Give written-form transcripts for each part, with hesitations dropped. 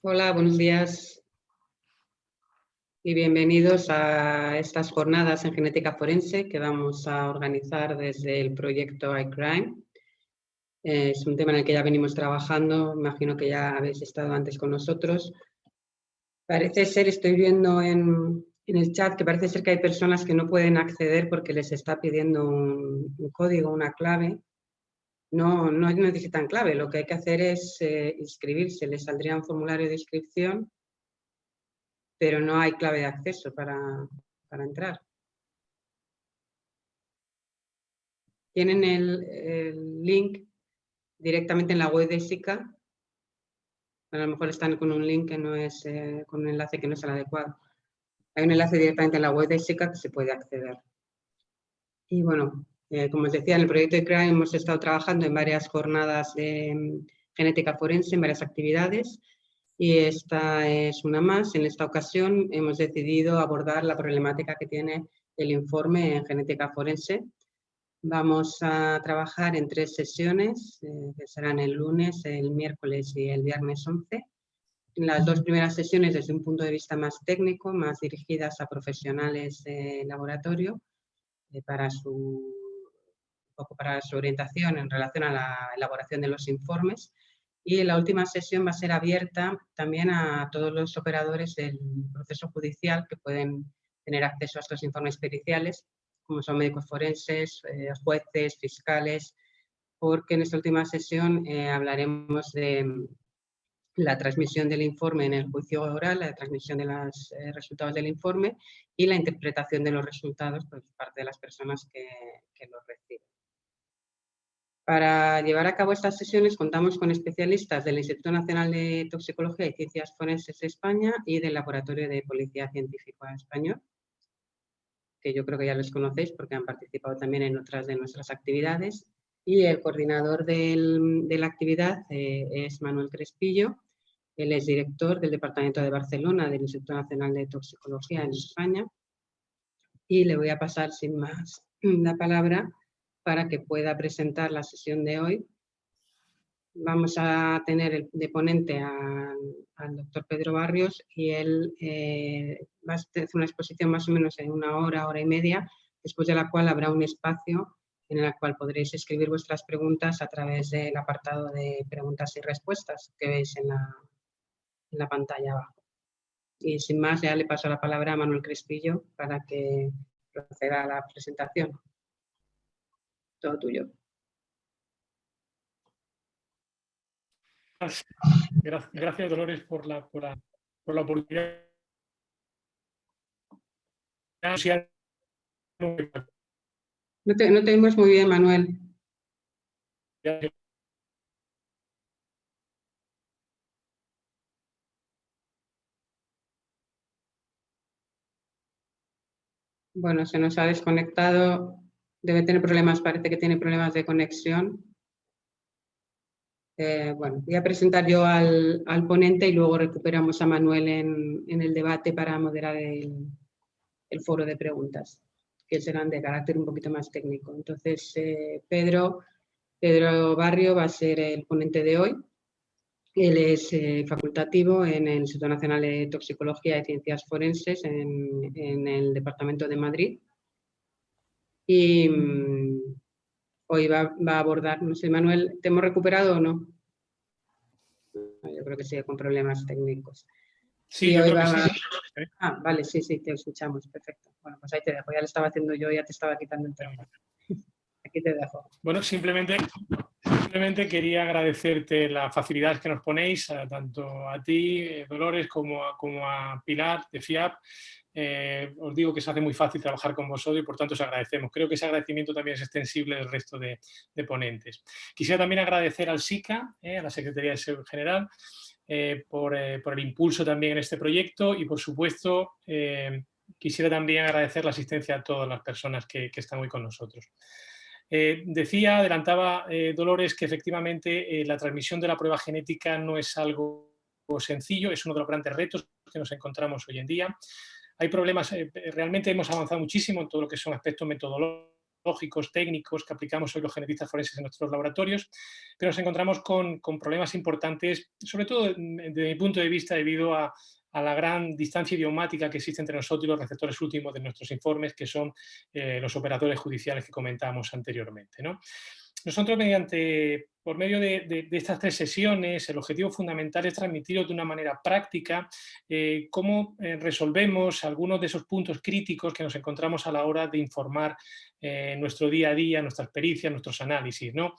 Hola, buenos días y bienvenidos a estas jornadas en genética forense que vamos a organizar desde el proyecto iCrime. Es un tema en el que ya venimos trabajando, imagino que ya habéis estado antes con nosotros. Parece ser, estoy viendo en el chat que parece ser que hay personas que no pueden acceder porque les está pidiendo un código, una clave. No necesitan clave, lo que hay que hacer es inscribirse, les saldría un formulario de inscripción, pero no hay clave de acceso para entrar. Tienen el link directamente en la web de SICA. A lo mejor están con un link que no es, con un enlace que no es el adecuado. Hay un enlace directamente en la web de SICA que se puede acceder. Y bueno, como os decía, en el proyecto de CRAE hemos estado trabajando en varias jornadas de genética forense, en varias actividades, y esta es una más. En esta ocasión hemos decidido abordar la problemática que tiene el informe en genética forense. Vamos a trabajar en 3 sesiones, que serán el lunes, el miércoles y el viernes 11. Las 2 primeras sesiones desde un punto de vista más técnico, más dirigidas a profesionales de laboratorio, para su orientación en relación a la elaboración de los informes. Y la última sesión va a ser abierta también a todos los operadores del proceso judicial que pueden tener acceso a estos informes periciales, como son médicos forenses, jueces, fiscales, porque en esta última sesión hablaremos de la transmisión del informe en el juicio oral, la transmisión de los resultados del informe y la interpretación de los resultados por parte de las personas que los reciben. Para llevar a cabo estas sesiones contamos con especialistas del Instituto Nacional de Toxicología y Ciencias Forenses de España y del Laboratorio de Policía Científica Español, que yo creo que ya los conocéis porque han participado también en otras de nuestras actividades. Y el coordinador de la actividad es Manuel Crespillo. Él es director del Departamento de Barcelona del Instituto Nacional de Toxicología en España. Y le voy a pasar sin más la palabra para que pueda presentar la sesión de hoy. Vamos a tener de ponente al doctor Pedro Barrios y él va a hacer una exposición más o menos en una hora, hora y media, después de la cual habrá un espacio en el cual podréis escribir vuestras preguntas a través del apartado de preguntas y respuestas que veis en la pantalla abajo. Y sin más, ya le paso la palabra a Manuel Crespillo para que proceda a la presentación. Todo tuyo. Gracias, Dolores, por la oportunidad. No te oímos muy bien, Manuel. Bueno, se nos ha desconectado. Debe tener problemas, parece que tiene problemas de conexión. Bueno, voy a presentar yo al ponente y luego recuperamos a Manuel en el debate para moderar el foro de preguntas, que serán de carácter un poquito más técnico. Entonces, Pedro Barrio va a ser el ponente de hoy. Él es facultativo en el Instituto Nacional de Toxicología y Ciencias Forenses en el Departamento de Madrid. Y hoy va a abordar, no sé, Manuel, ¿te hemos recuperado o no? Yo creo que sigue con problemas técnicos. Sí, yo creo que sí. Ah, vale, sí, te escuchamos, perfecto. Bueno, pues ahí te dejo, ya lo estaba haciendo yo, ya te estaba quitando el teléfono. Aquí te dejo. Bueno, simplemente quería agradecerte las facilidades que nos ponéis, tanto a ti, Dolores, como a Pilar de FIAP. Os digo que se hace muy fácil trabajar con vosotros y por tanto os agradecemos. Creo que ese agradecimiento también es extensible al resto de ponentes. Quisiera también agradecer al SICA, a la Secretaría de Seguridad General, por el impulso también en este proyecto y por supuesto quisiera también agradecer la asistencia a todas las personas que están hoy con nosotros. Adelantaba Dolores que efectivamente la transmisión de la prueba genética no es algo sencillo, es uno de los grandes retos que nos encontramos hoy en día. Hay problemas, realmente hemos avanzado muchísimo en todo lo que son aspectos metodológicos metodológicos, técnicos que aplicamos hoy los genetistas forenses en nuestros laboratorios, pero nos encontramos con problemas importantes, sobre todo desde mi punto de vista debido a la gran distancia idiomática que existe entre nosotros y los receptores últimos de nuestros informes, que son los operadores judiciales que comentábamos anteriormente, ¿no? Nosotros, por medio de estas 3 sesiones, el objetivo fundamental es transmitiros de una manera práctica cómo resolvemos algunos de esos puntos críticos que nos encontramos a la hora de informar nuestro día a día, nuestras pericias, nuestros análisis, ¿no?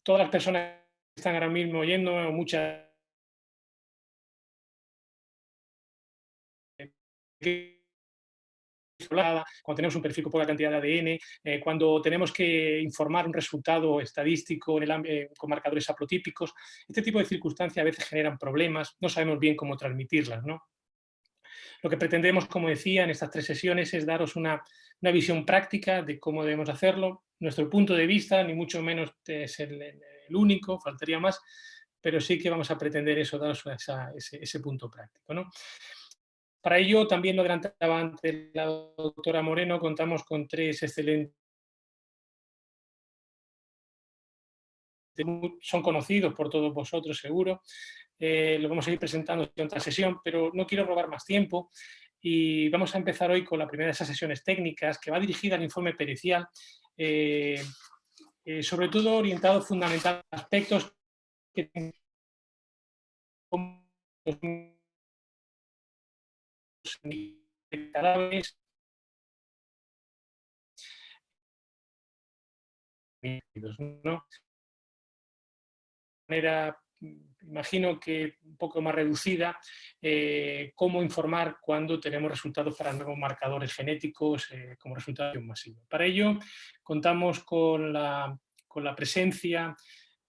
Todas las personas que están ahora mismo oyendo, o muchas cuando tenemos un perfil con poca cantidad de ADN, cuando tenemos que informar un resultado estadístico con marcadores haplotípicos. Este tipo de circunstancias a veces generan problemas, no sabemos bien cómo transmitirlas, ¿no? Lo que pretendemos, como decía, en estas 3 sesiones es daros una visión práctica de cómo debemos hacerlo. Nuestro punto de vista, ni mucho menos es el único, faltaría más, pero sí que vamos a pretender eso, daros ese punto práctico, ¿no? Para ello, también lo adelantaba antes la doctora Moreno, contamos con 3 excelentes, son conocidos por todos vosotros seguro, lo vamos a ir presentando en otra sesión, pero no quiero robar más tiempo y vamos a empezar hoy con la primera de esas sesiones técnicas que va dirigida al informe pericial, sobre todo orientado fundamentalmente a aspectos que como los cadáveres, ¿no? Manera, imagino que un poco más reducida, cómo informar cuando tenemos resultados para nuevos marcadores genéticos como resultado de un masivo. Para ello, contamos con la presencia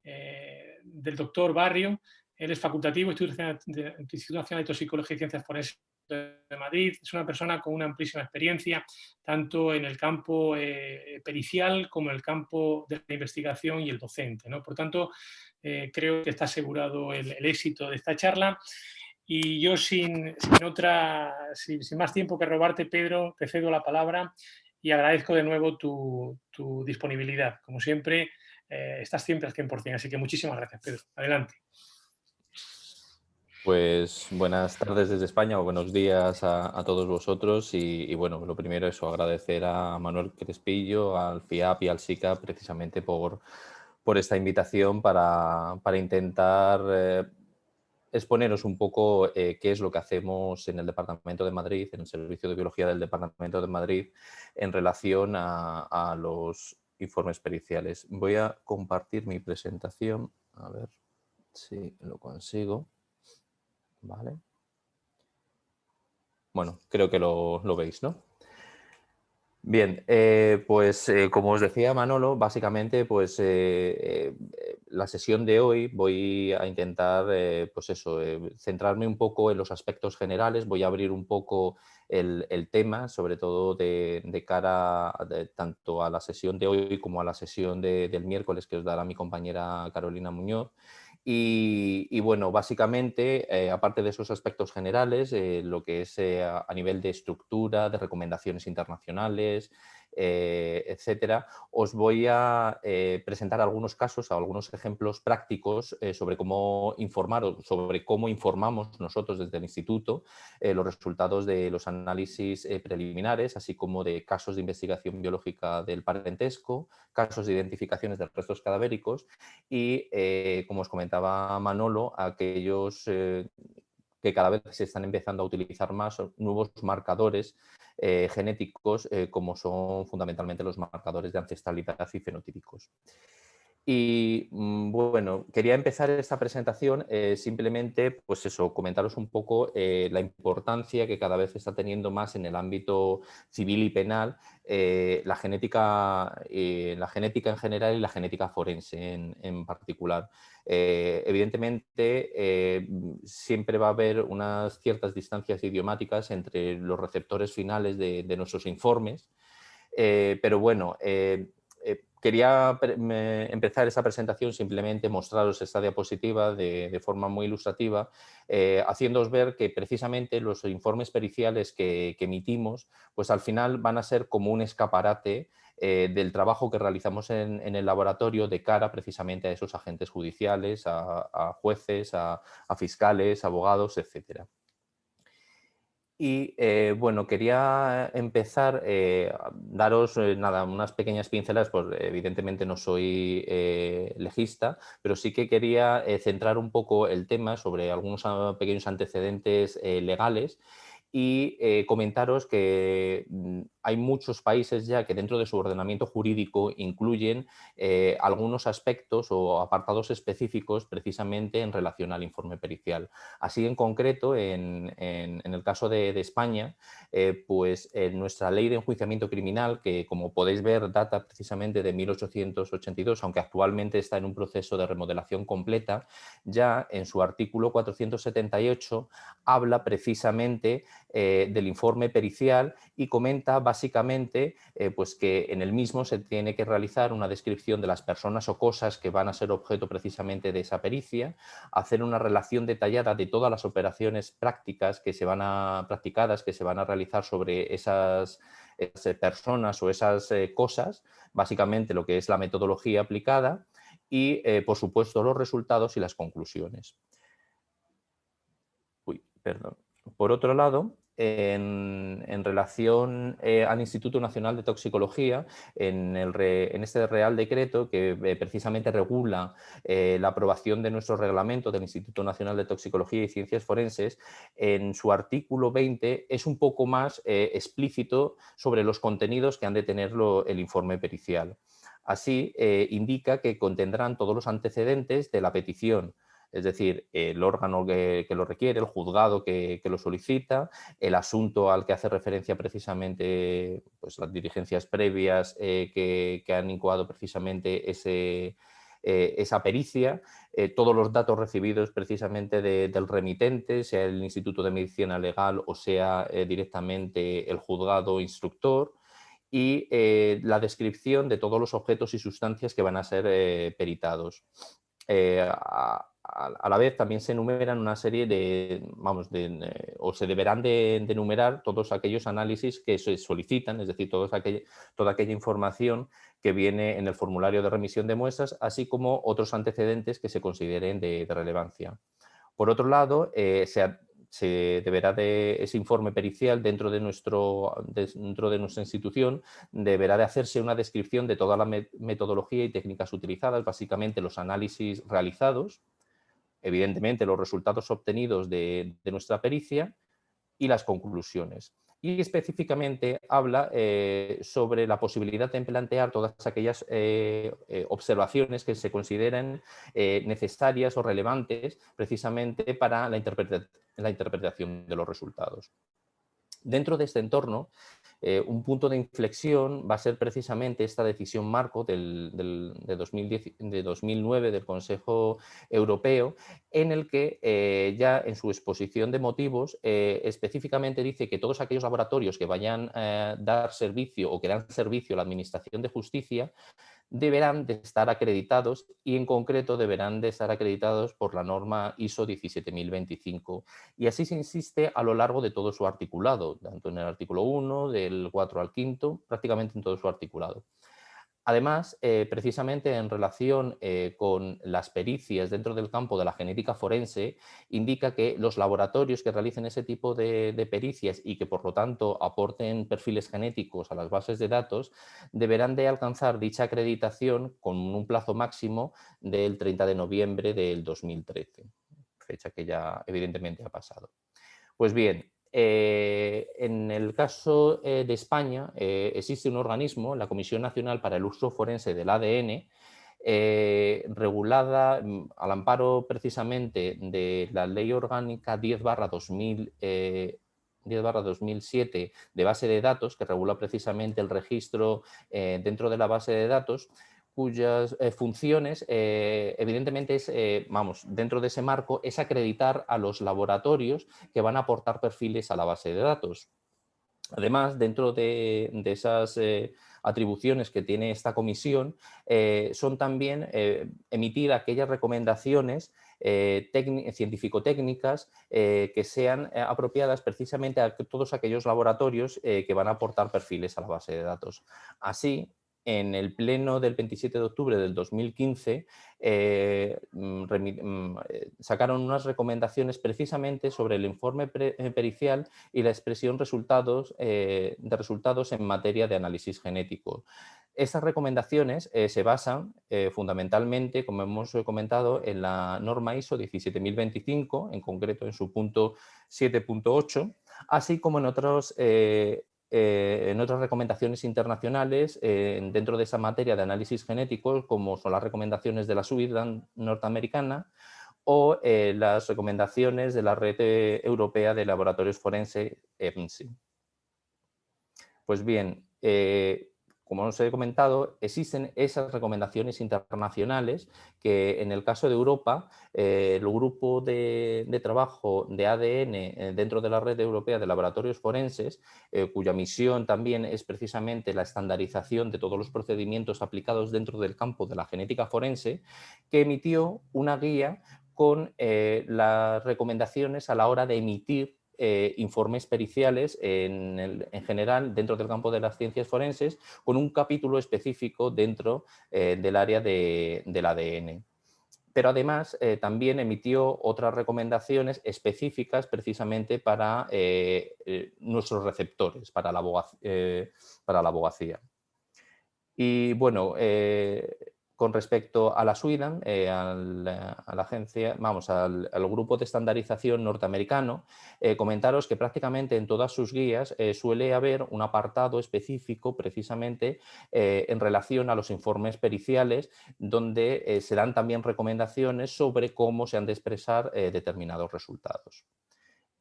del doctor Barrio. Él es facultativo, Instituto Nacional de Toxicología y Ciencias Forenses de Madrid. Es una persona con una amplísima experiencia, tanto en el campo pericial como en el campo de la investigación y el docente, ¿no? Por tanto, creo que está asegurado el éxito de esta charla. Y yo sin más tiempo que robarte, Pedro, te cedo la palabra y agradezco de nuevo tu disponibilidad. Como siempre, estás siempre al 100%, así que muchísimas gracias, Pedro. Adelante. Pues buenas tardes desde España o buenos días a todos vosotros y bueno, lo primero es agradecer a Manuel Crespillo, al FIAP y al SICAP precisamente por esta invitación para intentar exponeros un poco qué es lo que hacemos en el Departamento de Madrid, en el Servicio de Biología del Departamento de Madrid en relación a los informes periciales. Voy a compartir mi presentación, a ver si lo consigo. Vale. Bueno, creo que lo veis, ¿no? Bien, pues como os decía Manolo, básicamente pues la sesión de hoy voy a intentar pues eso, centrarme un poco en los aspectos generales, voy a abrir un poco el tema, sobre todo de cara tanto a la sesión de hoy como a la sesión del miércoles que os dará mi compañera Carolina Muñoz. Y bueno, básicamente, aparte de esos aspectos generales, lo que es a nivel de estructura, de recomendaciones internacionales, etcétera, os voy a presentar algunos casos, algunos ejemplos prácticos sobre cómo informar o sobre cómo informamos nosotros desde el Instituto los resultados de los análisis preliminares, así como de casos de investigación biológica del parentesco, casos de identificaciones de restos cadavéricos y, como os comentaba Manolo, aquellos que cada vez se están empezando a utilizar más nuevos marcadores genéticos, como son fundamentalmente los marcadores de ancestralidad y fenotípicos. Y bueno, quería empezar esta presentación simplemente, pues eso, comentaros un poco la importancia que cada vez está teniendo más en el ámbito civil y penal la genética en general y la genética forense en particular. Evidentemente, siempre va a haber unas ciertas distancias idiomáticas entre los receptores finales de nuestros informes, pero bueno, quería empezar esa presentación simplemente mostraros esta diapositiva de forma muy ilustrativa, haciéndoos ver que precisamente los informes periciales que emitimos, pues al final van a ser como un escaparate del trabajo que realizamos en el laboratorio de cara precisamente a esos agentes judiciales, a jueces, a fiscales, abogados, etcétera. Y bueno, quería empezar a daros nada, unas pequeñas pinceladas, pues evidentemente no soy legista, pero sí que quería centrar un poco el tema sobre algunos pequeños antecedentes legales y comentaros que hay muchos países ya que dentro de su ordenamiento jurídico incluyen algunos aspectos o apartados específicos precisamente en relación al informe pericial. Así en concreto, en el caso de España, pues en nuestra ley de enjuiciamiento criminal, que como podéis ver data precisamente de 1882, aunque actualmente está en un proceso de remodelación completa, ya en su artículo 478 habla precisamente del informe pericial y comenta básicamente pues que en el mismo se tiene que realizar una descripción de las personas o cosas que van a ser objeto precisamente de esa pericia, hacer una relación detallada de todas las operaciones prácticas que se van a practicadas, que se van a realizar sobre esas personas o esas cosas, básicamente lo que es la metodología aplicada y, por supuesto, los resultados y las conclusiones. Perdón. Por otro lado, en relación al Instituto Nacional de Toxicología, en este Real Decreto que precisamente regula la aprobación de nuestro reglamento del Instituto Nacional de Toxicología y Ciencias Forenses, en su artículo 20 es un poco más explícito sobre los contenidos que han de tener el informe pericial. Así, indica que contendrán todos los antecedentes de la petición, es decir, el órgano que lo requiere, el juzgado que lo solicita, el asunto al que hace referencia precisamente pues, las diligencias previas que han incoado precisamente esa pericia, todos los datos recibidos precisamente del remitente, sea el Instituto de Medicina Legal o sea directamente el juzgado instructor, y la descripción de todos los objetos y sustancias que van a ser peritados. A la vez también se enumeran una serie de, o se deberán de enumerar todos aquellos análisis que se solicitan, es decir, toda aquella información que viene en el formulario de remisión de muestras, así como otros antecedentes que se consideren de relevancia. Por otro lado, se deberá ese informe pericial dentro de nuestra institución, deberá de hacerse una descripción de toda la metodología y técnicas utilizadas, básicamente los análisis realizados, evidentemente los resultados obtenidos de nuestra pericia y las conclusiones. Y específicamente habla sobre la posibilidad de plantear todas aquellas observaciones que se consideren necesarias o relevantes precisamente para la interpretación de los resultados. Dentro de este entorno, un punto de inflexión va a ser precisamente esta decisión marco de 2009 del Consejo Europeo, en el que ya en su exposición de motivos específicamente dice que todos aquellos laboratorios que vayan a dar servicio o que dan servicio a la Administración de Justicia deberán de estar acreditados y en concreto deberán de estar acreditados por la norma ISO 17025. Y así se insiste a lo largo de todo su articulado, tanto en el artículo 1, del 4 al 5, prácticamente en todo su articulado. Además, precisamente en relación con las pericias dentro del campo de la genética forense, indica que los laboratorios que realicen ese tipo de pericias y que por lo tanto aporten perfiles genéticos a las bases de datos, deberán de alcanzar dicha acreditación con un plazo máximo del 30 de noviembre del 2013, fecha que ya evidentemente ha pasado. Pues bien, en el caso de España existe un organismo, la Comisión Nacional para el Uso Forense del ADN, regulada al amparo precisamente de la Ley Orgánica 10/2007 de base de datos, que regula precisamente el registro dentro de la base de datos, cuyas funciones, evidentemente, dentro de ese marco, es acreditar a los laboratorios que van a aportar perfiles a la base de datos. Además, dentro de esas atribuciones que tiene esta comisión son también emitir aquellas recomendaciones científico-técnicas que sean apropiadas precisamente a todos aquellos laboratorios que van a aportar perfiles a la base de datos. Así, en el pleno del 27 de octubre del 2015 sacaron unas recomendaciones precisamente sobre el informe pericial y la expresión de resultados en materia de análisis genético. Estas recomendaciones se basan fundamentalmente, como hemos comentado, en la norma ISO 17025, en concreto en su punto 7.8, así como en otras recomendaciones internacionales dentro de esa materia de análisis genético, como son las recomendaciones de la SUIDAN norteamericana o las recomendaciones de la Red Europea de Laboratorios Forenses, EFNSI. Pues bien, como os he comentado, existen esas recomendaciones internacionales que en el caso de Europa, el grupo de trabajo de ADN dentro de la Red Europea de Laboratorios Forenses, cuya misión también es precisamente la estandarización de todos los procedimientos aplicados dentro del campo de la genética forense, que emitió una guía con las recomendaciones a la hora de emitir informes periciales en general dentro del campo de las ciencias forenses, con un capítulo específico dentro del área del ADN. Pero además también emitió otras recomendaciones específicas precisamente para nuestros receptores, para la abogacía. Y bueno, con respecto a la SUIDAN, a la agencia, al grupo de estandarización norteamericano, comentaros que prácticamente en todas sus guías suele haber un apartado específico precisamente en relación a los informes periciales, donde se dan también recomendaciones sobre cómo se han de expresar determinados resultados.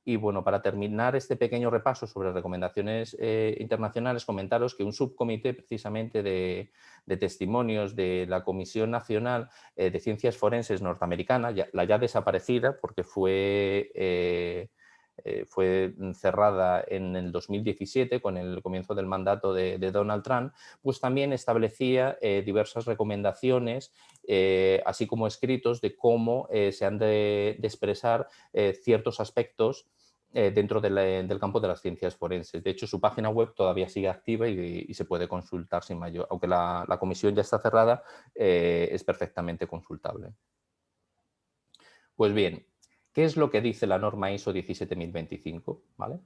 Y bueno, para terminar este pequeño repaso sobre recomendaciones internacionales, comentaros que un subcomité precisamente de testimonios de la Comisión Nacional de Ciencias Forenses norteamericana, la ya desaparecida porque fue cerrada en el 2017 con el comienzo del mandato de Donald Trump, pues también establecía diversas recomendaciones, así como escritos de cómo se han de expresar ciertos aspectos dentro del campo de las ciencias forenses. De hecho, su página web todavía sigue activa y se puede consultar sin mayor. Aunque la comisión ya está cerrada, es perfectamente consultable. Pues bien, ¿qué es lo que dice la norma ISO 17025? ¿Vale?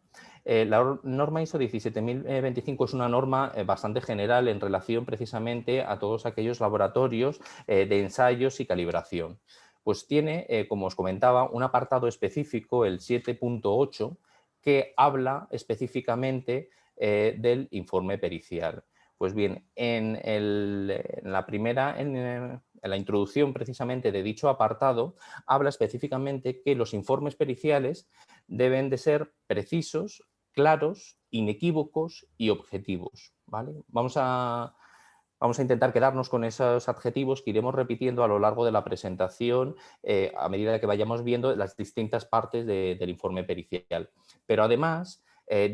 La norma ISO 17025 es una norma bastante general en relación precisamente a todos aquellos laboratorios de ensayos y calibración. Pues tiene, como os comentaba, un apartado específico, el 7.8, que habla específicamente del informe pericial. Pues bien, en la introducción precisamente de dicho apartado, habla específicamente que los informes periciales deben de ser precisos, claros, inequívocos y objetivos, ¿vale? Vamos a intentar quedarnos con esos adjetivos que iremos repitiendo a lo largo de la presentación a medida que vayamos viendo las distintas partes del informe pericial. Pero además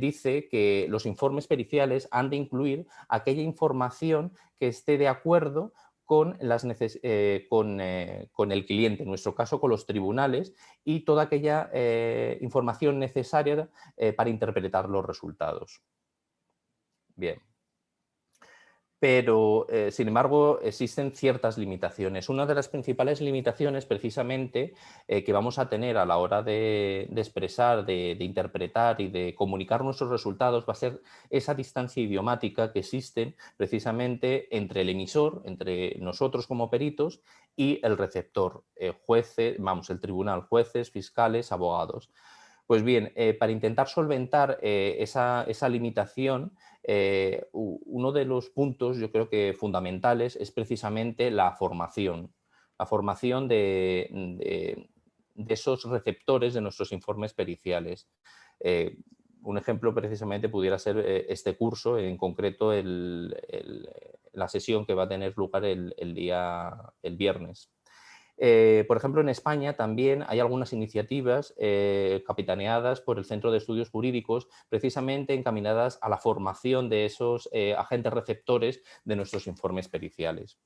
dice que los informes periciales han de incluir aquella información que esté de acuerdo con el cliente, en nuestro caso con los tribunales, y toda aquella información necesaria para interpretar los resultados. Bien. Pero, sin embargo, existen ciertas limitaciones. Una de las principales limitaciones, precisamente, que vamos a tener a la hora de expresar, de interpretar y de comunicar nuestros resultados va a ser esa distancia idiomática que existe precisamente entre el emisor, entre nosotros como peritos, y el receptor, jueces, el tribunal, jueces, fiscales, abogados. Pues bien, para intentar solventar esa limitación, uno de los puntos, yo creo que fundamentales, es precisamente la formación de esos receptores de nuestros informes periciales. Un ejemplo precisamente pudiera ser este curso, en concreto la sesión que va a tener lugar el viernes. Por ejemplo, en España también hay algunas iniciativas capitaneadas por el Centro de Estudios Jurídicos, precisamente encaminadas a la formación de esos agentes receptores de nuestros informes periciales.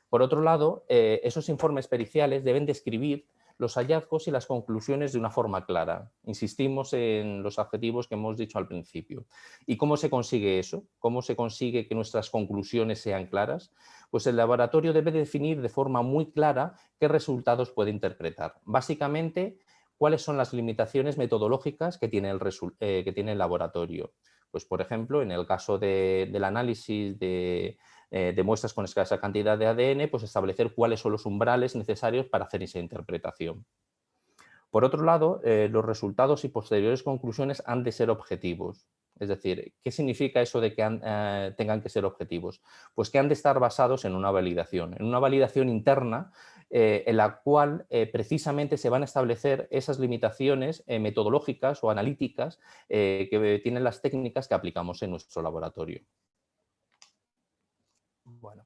Por otro lado, esos informes periciales deben describir los hallazgos y las conclusiones de una forma clara. Insistimos en los adjetivos que hemos dicho al principio. ¿Y cómo se consigue eso? ¿Cómo se consigue que nuestras conclusiones sean claras? Pues el laboratorio debe definir de forma muy clara qué resultados puede interpretar. Básicamente, cuáles son las limitaciones metodológicas que tiene el laboratorio. Pues, por ejemplo, en el caso del análisis de muestras con escasa cantidad de ADN, pues establecer cuáles son los umbrales necesarios para hacer esa interpretación. Por otro lado, los resultados y posteriores conclusiones han de ser objetivos. Es decir, ¿qué significa eso de que tengan que ser objetivos? Pues que han de estar basados en una validación interna en la cual precisamente se van a establecer esas limitaciones metodológicas o analíticas que tienen las técnicas que aplicamos en nuestro laboratorio. Bueno,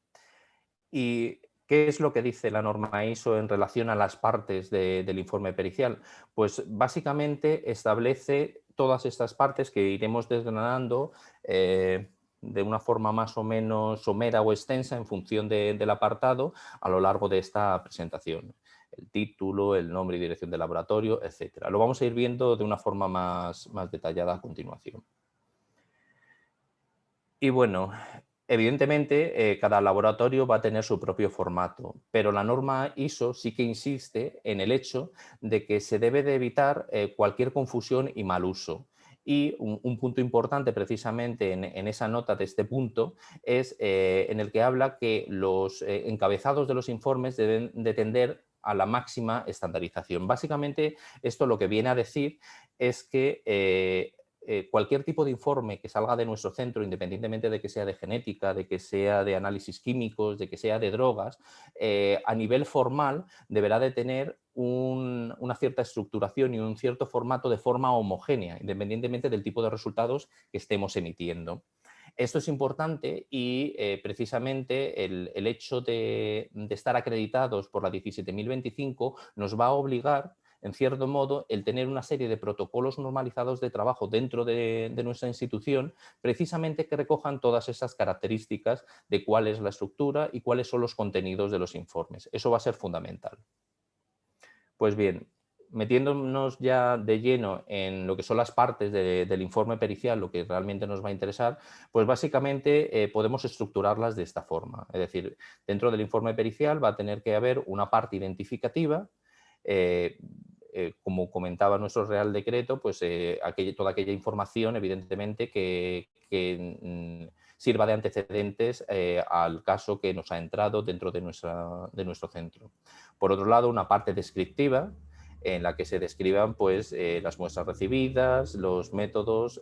¿y qué es lo que dice la norma ISO en relación a las partes del informe pericial? Pues básicamente establece todas estas partes que iremos desgranando de una forma más o menos somera o extensa en función del apartado a lo largo de esta presentación. El título, el nombre y dirección del laboratorio, etc. Lo vamos a ir viendo de una forma más detallada a continuación. Y bueno, evidentemente, cada laboratorio va a tener su propio formato, pero la norma ISO sí que insiste en el hecho de que se debe de evitar cualquier confusión y mal uso. Y un punto importante precisamente en esa nota de este punto es en el que habla que los encabezados de los informes deben de tender a la máxima estandarización. Básicamente, esto lo que viene a decir es que cualquier tipo de informe que salga de nuestro centro, independientemente de que sea de genética, de que sea de análisis químicos, de que sea de drogas, a nivel formal deberá de tener una cierta estructuración y un cierto formato de forma homogénea, independientemente del tipo de resultados que estemos emitiendo. Esto es importante y precisamente el hecho de estar acreditados por la 17.025 nos va a obligar, en cierto modo, el tener una serie de protocolos normalizados de trabajo dentro de nuestra institución, precisamente que recojan todas esas características de cuál es la estructura y cuáles son los contenidos de los informes. Eso va a ser fundamental. Pues bien, metiéndonos ya de lleno en lo que son las partes del informe pericial, lo que realmente nos va a interesar, pues básicamente podemos estructurarlas de esta forma. Es decir, dentro del informe pericial va a tener que haber una parte identificativa, como comentaba nuestro Real Decreto, pues toda aquella información, evidentemente, que sirva de antecedentes al caso que nos ha entrado dentro de nuestro centro. Por otro lado, una parte descriptiva, en la que se describan pues, las muestras recibidas, los métodos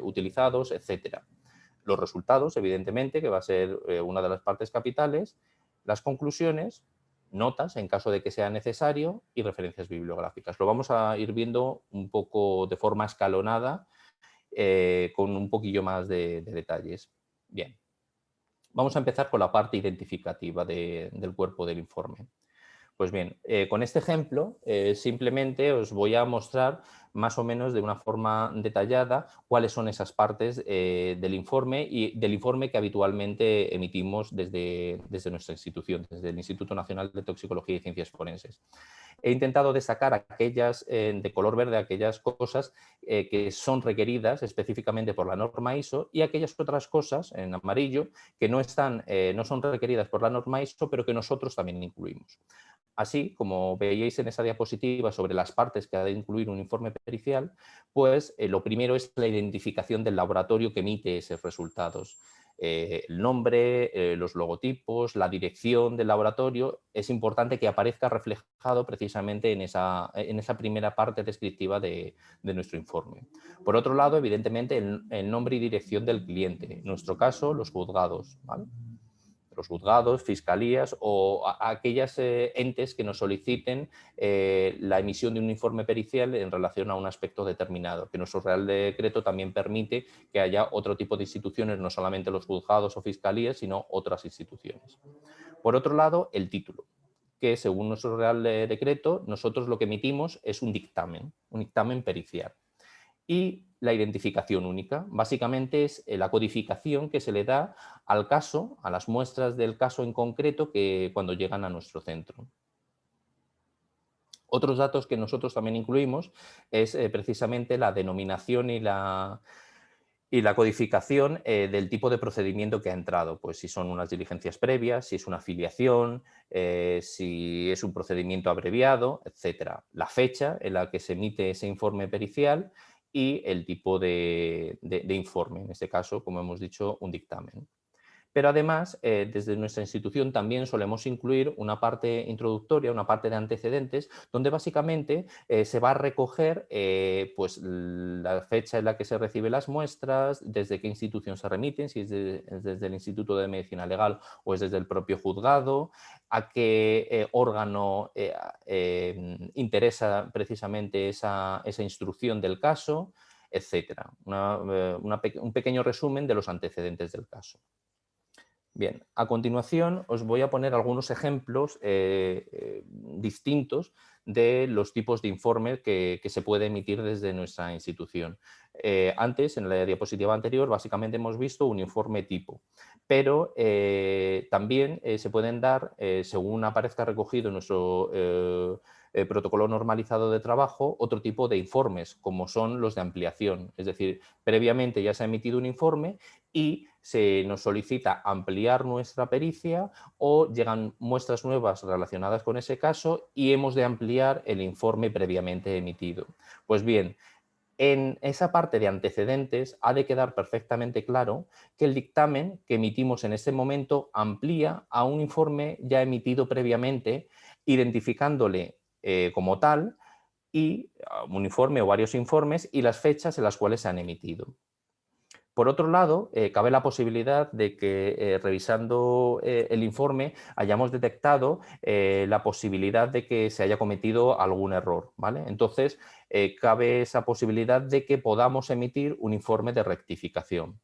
utilizados, etc. Los resultados, evidentemente, que va a ser una de las partes capitales, las conclusiones, notas en caso de que sea necesario y referencias bibliográficas. Lo vamos a ir viendo un poco de forma escalonada con un poquillo más de detalles. Bien, vamos a empezar con la parte identificativa del cuerpo del informe. Pues bien, con este ejemplo simplemente os voy a mostrar más o menos de una forma detallada cuáles son esas partes del informe y del informe que habitualmente emitimos desde nuestra institución, desde el Instituto Nacional de Toxicología y Ciencias Forenses. He intentado destacar aquellas de color verde, aquellas cosas que son requeridas específicamente por la norma ISO y aquellas otras cosas en amarillo que no son requeridas por la norma ISO, pero que nosotros también incluimos. Así, como veíais en esa diapositiva sobre las partes que ha de incluir un informe pericial, pues lo primero es la identificación del laboratorio que emite esos resultados. El nombre, los logotipos, la dirección del laboratorio, es importante que aparezca reflejado precisamente en esa primera parte descriptiva de nuestro informe. Por otro lado, evidentemente, el nombre y dirección del cliente, en nuestro caso, los juzgados, ¿vale? Los juzgados, fiscalías o aquellas entes que nos soliciten la emisión de un informe pericial en relación a un aspecto determinado, que nuestro Real Decreto también permite que haya otro tipo de instituciones, no solamente los juzgados o fiscalías, sino otras instituciones. Por otro lado, el título. que, según nuestro Real Decreto, nosotros lo que emitimos es un dictamen pericial. Y la identificación única, básicamente es la codificación que se le da al caso, a las muestras del caso en concreto que cuando llegan a nuestro centro. Otros datos que nosotros también incluimos es precisamente la denominación y la codificación del tipo de procedimiento que ha entrado, pues si son unas diligencias previas, si es una afiliación, si es un procedimiento abreviado, etcétera. La fecha en la que se emite ese informe pericial y el tipo de informe, en este caso, como hemos dicho, un dictamen. Pero además, desde nuestra institución también solemos incluir una parte introductoria, una parte de antecedentes, donde básicamente se va a recoger pues, la fecha en la que se reciben las muestras, desde qué institución se remiten, si es desde el Instituto de Medicina Legal o es desde el propio juzgado, a qué órgano interesa precisamente esa instrucción del caso, etcétera. Un pequeño resumen de los antecedentes del caso. Bien, a continuación os voy a poner algunos ejemplos distintos de los tipos de informes que se puede emitir desde nuestra institución. Antes, en la diapositiva anterior, básicamente hemos visto un informe tipo, pero también se pueden dar, según aparezca recogido en nuestro protocolo normalizado de trabajo, otro tipo de informes, como son los de ampliación. Es decir, previamente ya se ha emitido un informe y se nos solicita ampliar nuestra pericia o llegan muestras nuevas relacionadas con ese caso y hemos de ampliar el informe previamente emitido. Pues bien, en esa parte de antecedentes ha de quedar perfectamente claro que el dictamen que emitimos en ese momento amplía a un informe ya emitido previamente, identificándole como tal y un informe o varios informes y las fechas en las cuales se han emitido. Por otro lado, cabe la posibilidad de que revisando el informe hayamos detectado la posibilidad de que se haya cometido algún error, ¿vale? Entonces, cabe esa posibilidad de que podamos emitir un informe de rectificación,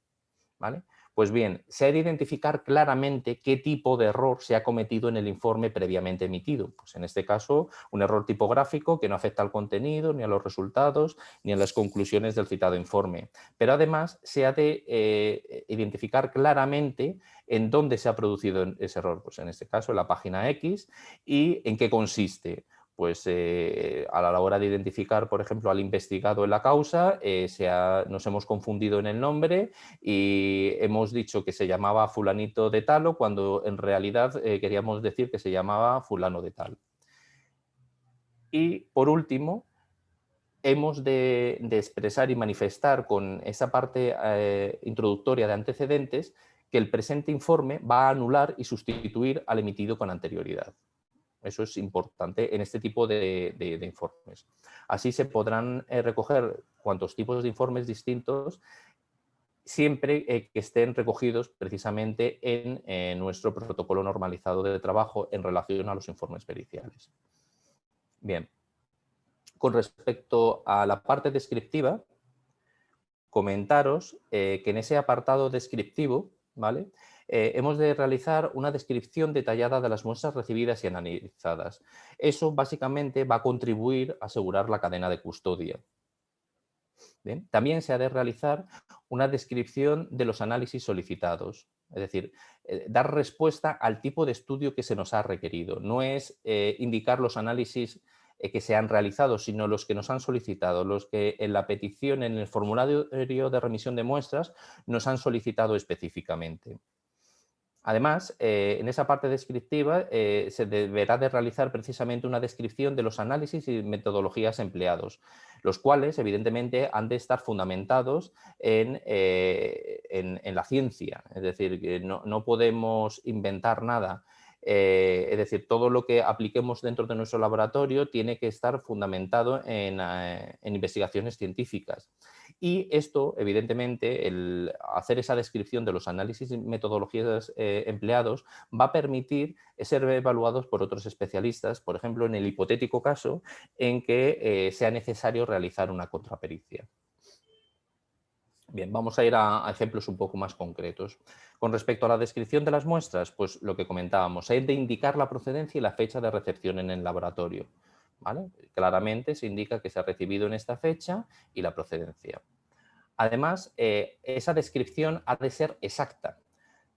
¿vale? Pues bien, se ha de identificar claramente qué tipo de error se ha cometido en el informe previamente emitido. Pues en este caso, un error tipográfico que no afecta al contenido, ni a los resultados, ni a las conclusiones del citado informe. Pero además se ha de identificar claramente en dónde se ha producido ese error. Pues en este caso, en la página X y en qué consiste. Pues a la hora de identificar, por ejemplo, al investigado en la causa, nos hemos confundido en el nombre y hemos dicho que se llamaba fulanito de tal cuando en realidad queríamos decir que se llamaba fulano de tal. Y por último, hemos de expresar y manifestar con esa parte introductoria de antecedentes que el presente informe va a anular y sustituir al emitido con anterioridad. Eso es importante en este tipo de informes. Así se podrán recoger cuantos tipos de informes distintos siempre que estén recogidos precisamente en nuestro protocolo normalizado de trabajo en relación a los informes periciales. Bien, con respecto a la parte descriptiva, comentaros que en ese apartado descriptivo, ¿vale? Hemos de realizar una descripción detallada de las muestras recibidas y analizadas. Eso básicamente va a contribuir a asegurar la cadena de custodia. Bien. También se ha de realizar una descripción de los análisis solicitados, es decir, dar respuesta al tipo de estudio que se nos ha requerido. No es indicar los análisis que se han realizado, sino los que nos han solicitado, los que en la petición, en el formulario de remisión de muestras, nos han solicitado específicamente. Además, en esa parte descriptiva se deberá de realizar precisamente una descripción de los análisis y metodologías empleados, los cuales evidentemente han de estar fundamentados en la ciencia, es decir, que no podemos inventar nada. Es decir, todo lo que apliquemos dentro de nuestro laboratorio tiene que estar fundamentado en investigaciones científicas. Y esto, evidentemente, el hacer esa descripción de los análisis y metodologías empleados va a permitir ser evaluados por otros especialistas, por ejemplo, en el hipotético caso en que sea necesario realizar una contrapericia. Bien, vamos a ir a ejemplos un poco más concretos. Con respecto a la descripción de las muestras, pues lo que comentábamos, hay de indicar la procedencia y la fecha de recepción en el laboratorio, ¿vale? Claramente se indica que se ha recibido en esta fecha y la procedencia. Además, esa descripción ha de ser exacta,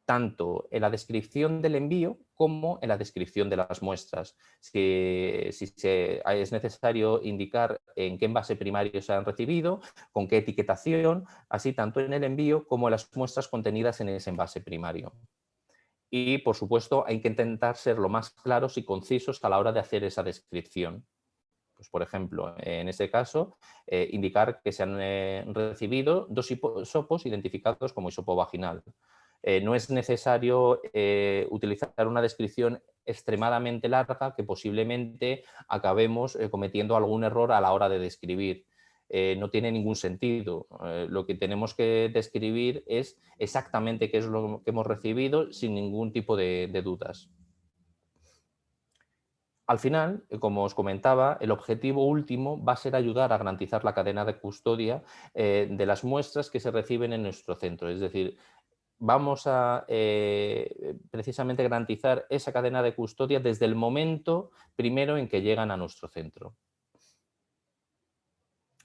tanto en la descripción del envío como en la descripción de las muestras. Si es necesario indicar en qué envase primario se han recibido, con qué etiquetación, así tanto en el envío como en las muestras contenidas en ese envase primario. Y, por supuesto, hay que intentar ser lo más claros y concisos a la hora de hacer esa descripción. Pues, por ejemplo, en este caso, indicar que se han recibido 2 hisopos identificados como hisopo vaginal. No es necesario utilizar una descripción extremadamente larga que posiblemente acabemos cometiendo algún error a la hora de describir. No tiene ningún sentido. Lo que tenemos que describir es exactamente qué es lo que hemos recibido sin ningún tipo de dudas. Al final, como os comentaba, el objetivo último va a ser ayudar a garantizar la cadena de custodia de las muestras que se reciben en nuestro centro. Es decir, vamos a precisamente garantizar esa cadena de custodia desde el momento primero en que llegan a nuestro centro.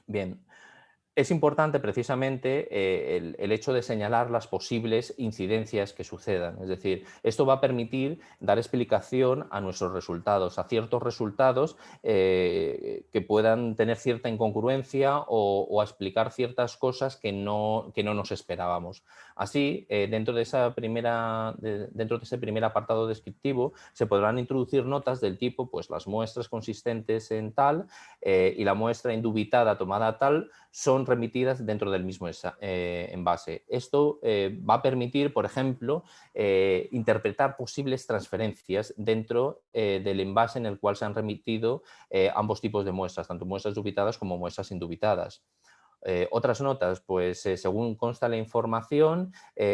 Bien. Es importante precisamente el hecho de señalar las posibles incidencias que sucedan. Es decir, esto va a permitir dar explicación a nuestros resultados, a ciertos resultados que puedan tener cierta incongruencia o a explicar ciertas cosas que no nos esperábamos. Así, dentro de ese primer apartado descriptivo se podrán introducir notas del tipo, pues las muestras consistentes en tal y la muestra indubitada tomada tal son remitidas dentro del mismo envase. Esto va a permitir, por ejemplo, interpretar posibles transferencias dentro del envase en el cual se han remitido ambos tipos de muestras, tanto muestras dubitadas como muestras indubitadas. Otras notas, pues según consta la información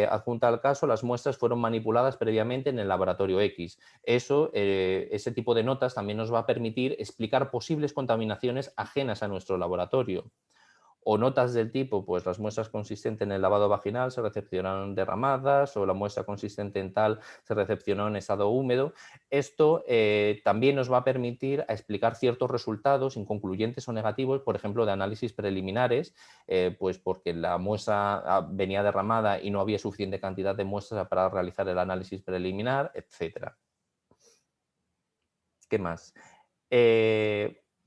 adjunta al caso, las muestras fueron manipuladas previamente en el laboratorio X. Ese tipo de notas también nos va a permitir explicar posibles contaminaciones ajenas a nuestro laboratorio. O notas del tipo, pues las muestras consistentes en el lavado vaginal se recepcionaron derramadas o la muestra consistente en tal se recepcionó en estado húmedo. Esto también nos va a permitir a explicar ciertos resultados inconcluyentes o negativos, por ejemplo, de análisis preliminares, pues porque la muestra venía derramada y no había suficiente cantidad de muestras para realizar el análisis preliminar, etc. ¿Qué más?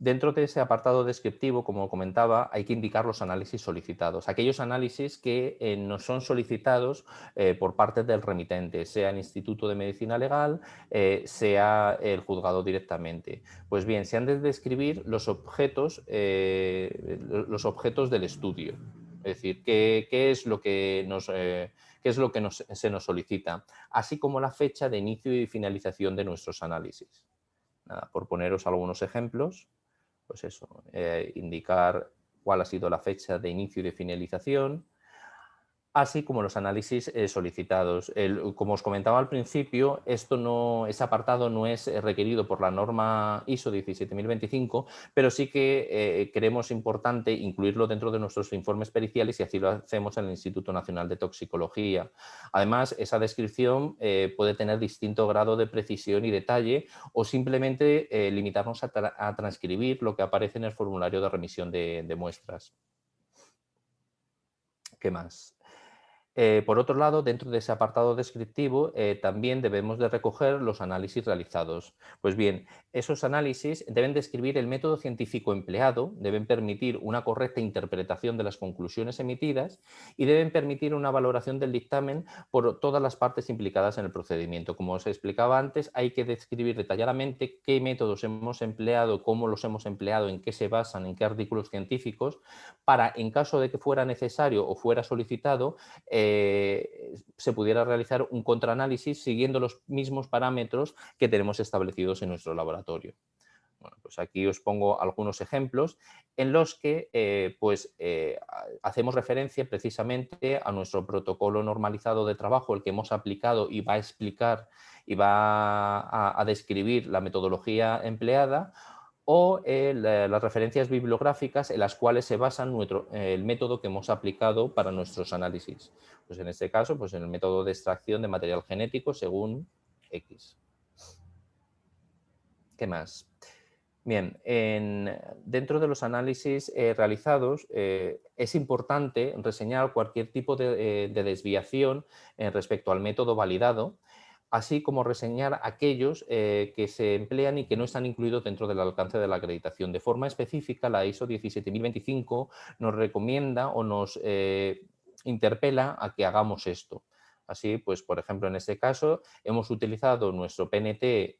Dentro de ese apartado descriptivo, como comentaba, hay que indicar los análisis solicitados. Aquellos análisis que nos son solicitados por parte del remitente, sea el Instituto de Medicina Legal, sea el juzgado directamente. Pues bien, se han de describir los objetos del estudio. Es decir, qué es lo que se nos solicita, así como la fecha de inicio y finalización de nuestros análisis. Nada, por poneros algunos ejemplos, pues eso, indicar cuál ha sido la fecha de inicio y de finalización, así como los análisis solicitados. Como os comentaba al principio, ese apartado no es requerido por la norma ISO 17025, pero sí que creemos importante incluirlo dentro de nuestros informes periciales y así lo hacemos en el Instituto Nacional de Toxicología. Además, esa descripción puede tener distinto grado de precisión y detalle o simplemente limitarnos a transcribir lo que aparece en el formulario de remisión de muestras. ¿Qué más? Por otro lado, dentro de ese apartado descriptivo, también debemos de recoger los análisis realizados. Pues bien, esos análisis deben describir el método científico empleado, deben permitir una correcta interpretación de las conclusiones emitidas y deben permitir una valoración del dictamen por todas las partes implicadas en el procedimiento. Como os explicaba antes, hay que describir detalladamente qué métodos hemos empleado, cómo los hemos empleado, en qué se basan, en qué artículos científicos, para, en caso de que fuera necesario o fuera solicitado, se pudiera realizar un contraanálisis siguiendo los mismos parámetros que tenemos establecidos en nuestro laboratorio. Bueno, pues aquí os pongo algunos ejemplos en los que hacemos referencia precisamente a nuestro protocolo normalizado de trabajo, el que hemos aplicado y va a explicar y va a describir la metodología empleada, o las referencias bibliográficas en las cuales se basa el método que hemos aplicado para nuestros análisis. Pues en este caso, pues en el método de extracción de material genético según X. ¿Qué más? Bien, dentro de los análisis realizados es importante reseñar cualquier tipo de desviación respecto al método validado, así como reseñar aquellos que se emplean y que no están incluidos dentro del alcance de la acreditación. De forma específica, la ISO 17025 nos recomienda o nos interpela a que hagamos esto. Así, pues, por ejemplo, en este caso, hemos utilizado nuestro PNT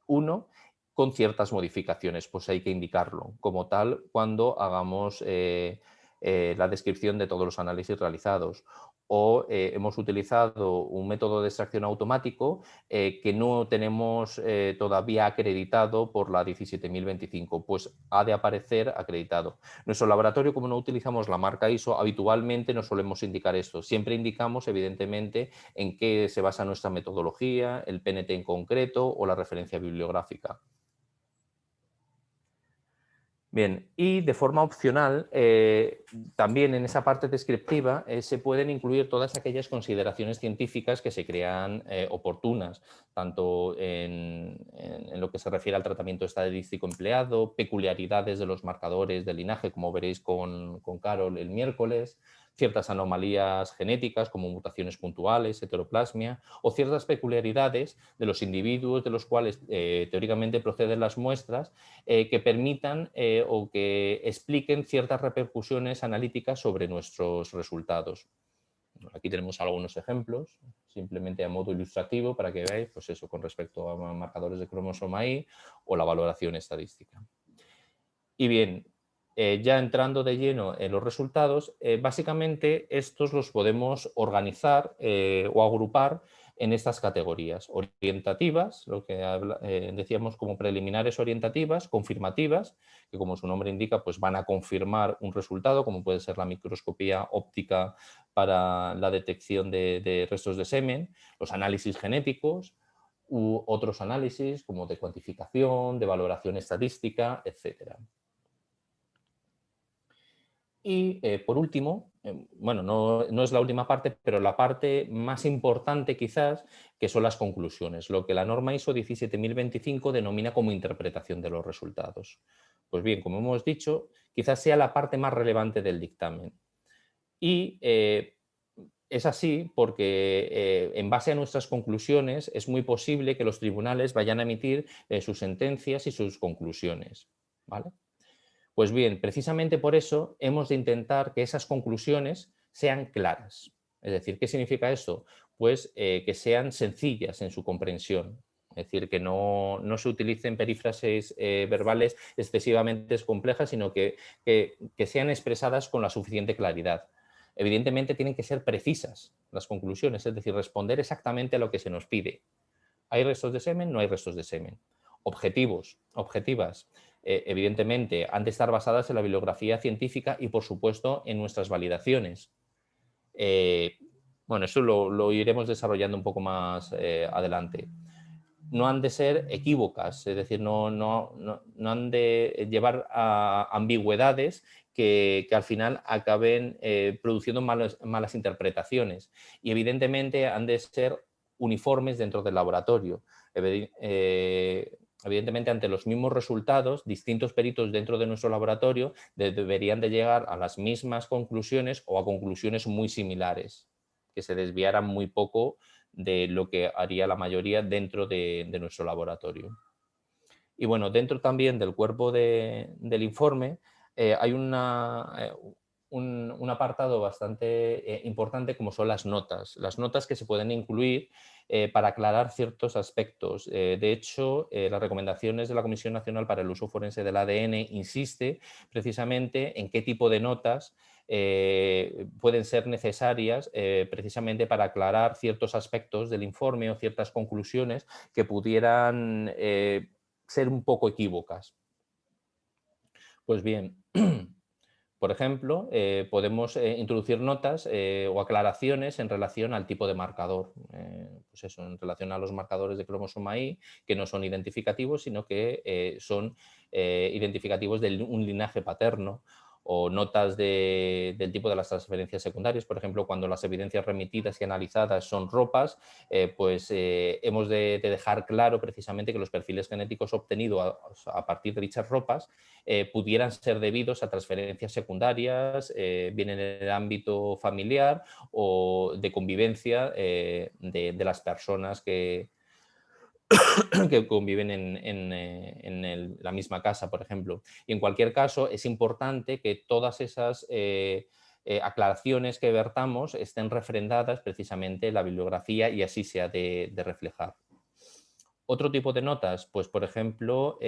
1 con ciertas modificaciones, pues hay que indicarlo como tal cuando hagamos la descripción de todos los análisis realizados. O hemos utilizado un método de extracción automático que no tenemos todavía acreditado por la 17025, pues ha de aparecer acreditado. Nuestro laboratorio, como no utilizamos la marca ISO, habitualmente no solemos indicar esto. Siempre indicamos, evidentemente, en qué se basa nuestra metodología, el PNT en concreto o la referencia bibliográfica. Bien, y de forma opcional, también en esa parte descriptiva se pueden incluir todas aquellas consideraciones científicas que se crean oportunas, tanto en lo que se refiere al tratamiento estadístico empleado, peculiaridades de los marcadores de linaje, como veréis con Carol el miércoles, ciertas anomalías genéticas como mutaciones puntuales, heteroplasmia, o ciertas peculiaridades de los individuos de los cuales teóricamente proceden las muestras que permitan o que expliquen ciertas repercusiones analíticas sobre nuestros resultados. Aquí tenemos algunos ejemplos, simplemente a modo ilustrativo para que veáis, pues eso, con respecto a marcadores de cromosoma Y o la valoración estadística. Y bien, ya entrando de lleno en los resultados, básicamente estos los podemos organizar o agrupar en estas categorías: orientativas, lo que decíamos como preliminares orientativas, confirmativas, que como su nombre indica, pues van a confirmar un resultado, como puede ser la microscopía óptica para la detección de restos de semen, los análisis genéticos u otros análisis como de cuantificación, de valoración estadística, etcétera. Y por último, bueno, no es la última parte, pero la parte más importante quizás, que son las conclusiones, lo que la norma ISO 17025 denomina como interpretación de los resultados. Pues bien, como hemos dicho, quizás sea la parte más relevante del dictamen. Y es así porque en base a nuestras conclusiones es muy posible que los tribunales vayan a emitir sus sentencias y sus conclusiones, ¿vale? Pues bien, precisamente por eso hemos de intentar que esas conclusiones sean claras. Es decir, ¿qué significa esto? Pues que sean sencillas en su comprensión. Es decir, que no se utilicen perífrasis verbales excesivamente complejas, sino que sean expresadas con la suficiente claridad. Evidentemente tienen que ser precisas las conclusiones, es decir, responder exactamente a lo que se nos pide. ¿Hay restos de semen? No hay restos de semen. Objetivas. Evidentemente, han de estar basadas en la bibliografía científica y, por supuesto, en nuestras validaciones. Bueno, eso lo iremos desarrollando un poco más adelante. No han de ser equívocas, es decir, no han de llevar a ambigüedades que al final acaben produciendo malas interpretaciones. Y, evidentemente, han de ser uniformes dentro del laboratorio. Evidentemente, ante los mismos resultados, distintos peritos dentro de nuestro laboratorio deberían de llegar a las mismas conclusiones o a conclusiones muy similares, que se desviaran muy poco de lo que haría la mayoría dentro de nuestro laboratorio. Y bueno, dentro también del cuerpo del informe hay un apartado bastante importante, como son las notas que se pueden incluir para aclarar ciertos aspectos. De hecho, las recomendaciones de la Comisión Nacional para el Uso Forense del ADN insiste precisamente en qué tipo de notas pueden ser necesarias precisamente para aclarar ciertos aspectos del informe o ciertas conclusiones que pudieran ser un poco equívocas. Pues bien, por ejemplo, podemos introducir notas o aclaraciones en relación al tipo de marcador. Pues eso, en relación a los marcadores de cromosoma Y, que no son identificativos, sino que son identificativos de un linaje paterno, o notas del tipo de las transferencias secundarias. Por ejemplo, cuando las evidencias remitidas y analizadas son ropas, pues hemos de dejar claro precisamente que los perfiles genéticos obtenidos a partir de dichas ropas pudieran ser debidos a transferencias secundarias, bien en el ámbito familiar o de convivencia de las personas que conviven en la misma casa, por ejemplo. Y en cualquier caso, es importante que todas esas aclaraciones que vertamos estén refrendadas precisamente en la bibliografía y así se ha de reflejar. Otro tipo de notas, pues por ejemplo,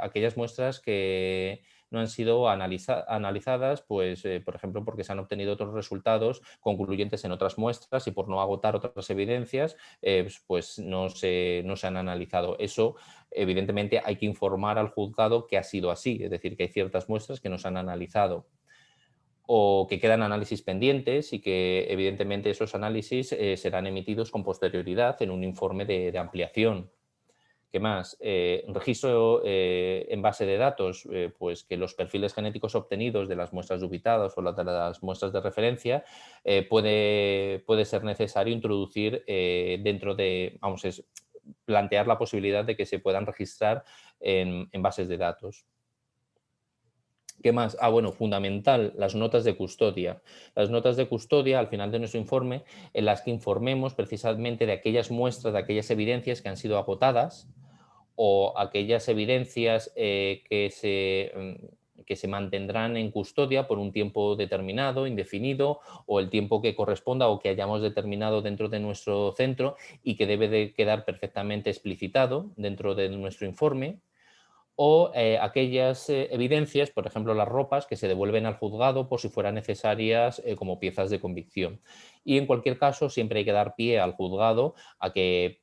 aquellas muestras que no han sido analizadas, pues por ejemplo, porque se han obtenido otros resultados concluyentes en otras muestras y por no agotar otras evidencias, pues no se han analizado. Eso, evidentemente, hay que informar al juzgado que ha sido así, es decir, que hay ciertas muestras que no se han analizado o que quedan análisis pendientes y que evidentemente esos análisis serán emitidos con posterioridad en un informe de ampliación. ¿Qué más? Registro en base de datos, pues que los perfiles genéticos obtenidos de las muestras dubitadas o de las muestras de referencia puede ser necesario introducir dentro de, vamos, es plantear la posibilidad de que se puedan registrar en bases de datos. ¿Qué más? Bueno, fundamental, las notas de custodia. Las notas de custodia, al final de nuestro informe, en las que informemos precisamente de aquellas muestras, de aquellas evidencias que han sido agotadas o aquellas evidencias que se mantendrán en custodia por un tiempo determinado, indefinido, o el tiempo que corresponda o que hayamos determinado dentro de nuestro centro y que debe de quedar perfectamente explicitado dentro de nuestro informe. O aquellas evidencias, por ejemplo, las ropas que se devuelven al juzgado por si fueran necesarias como piezas de convicción. Y en cualquier caso, siempre hay que dar pie al juzgado a que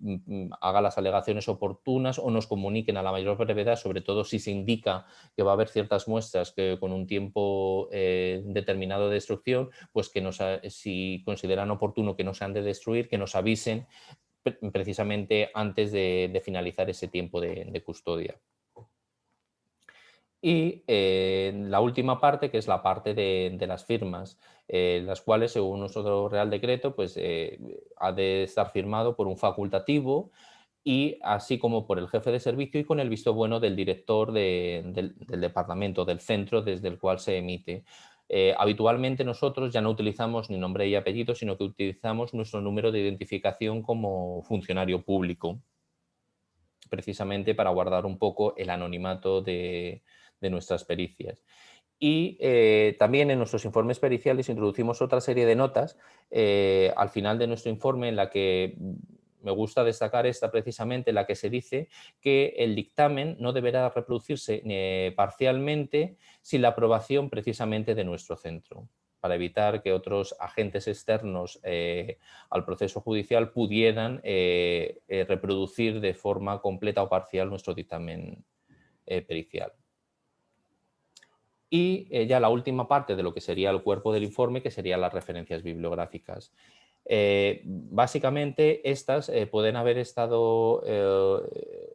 haga las alegaciones oportunas o nos comuniquen a la mayor brevedad, sobre todo si se indica que va a haber ciertas muestras que con un tiempo determinado de destrucción, pues que si consideran oportuno que no se han de destruir, que nos avisen precisamente antes de finalizar ese tiempo de custodia. Y la última parte, que es la parte de las firmas, las cuales, según nuestro Real Decreto, pues, ha de estar firmado por un facultativo y así como por el jefe de servicio y con el visto bueno del director del departamento, del centro desde el cual se emite. Habitualmente nosotros ya no utilizamos ni nombre y apellido, sino que utilizamos nuestro número de identificación como funcionario público, precisamente para guardar un poco el anonimato de nuestras pericias. Y también en nuestros informes periciales introducimos otra serie de notas al final de nuestro informe, en la que me gusta destacar esta precisamente, en la que se dice que el dictamen no deberá reproducirse parcialmente sin la aprobación precisamente de nuestro centro, para evitar que otros agentes externos al proceso judicial pudieran reproducir de forma completa o parcial nuestro dictamen pericial. Y ya la última parte de lo que sería el cuerpo del informe, que serían las referencias bibliográficas. Básicamente, estas pueden haber estado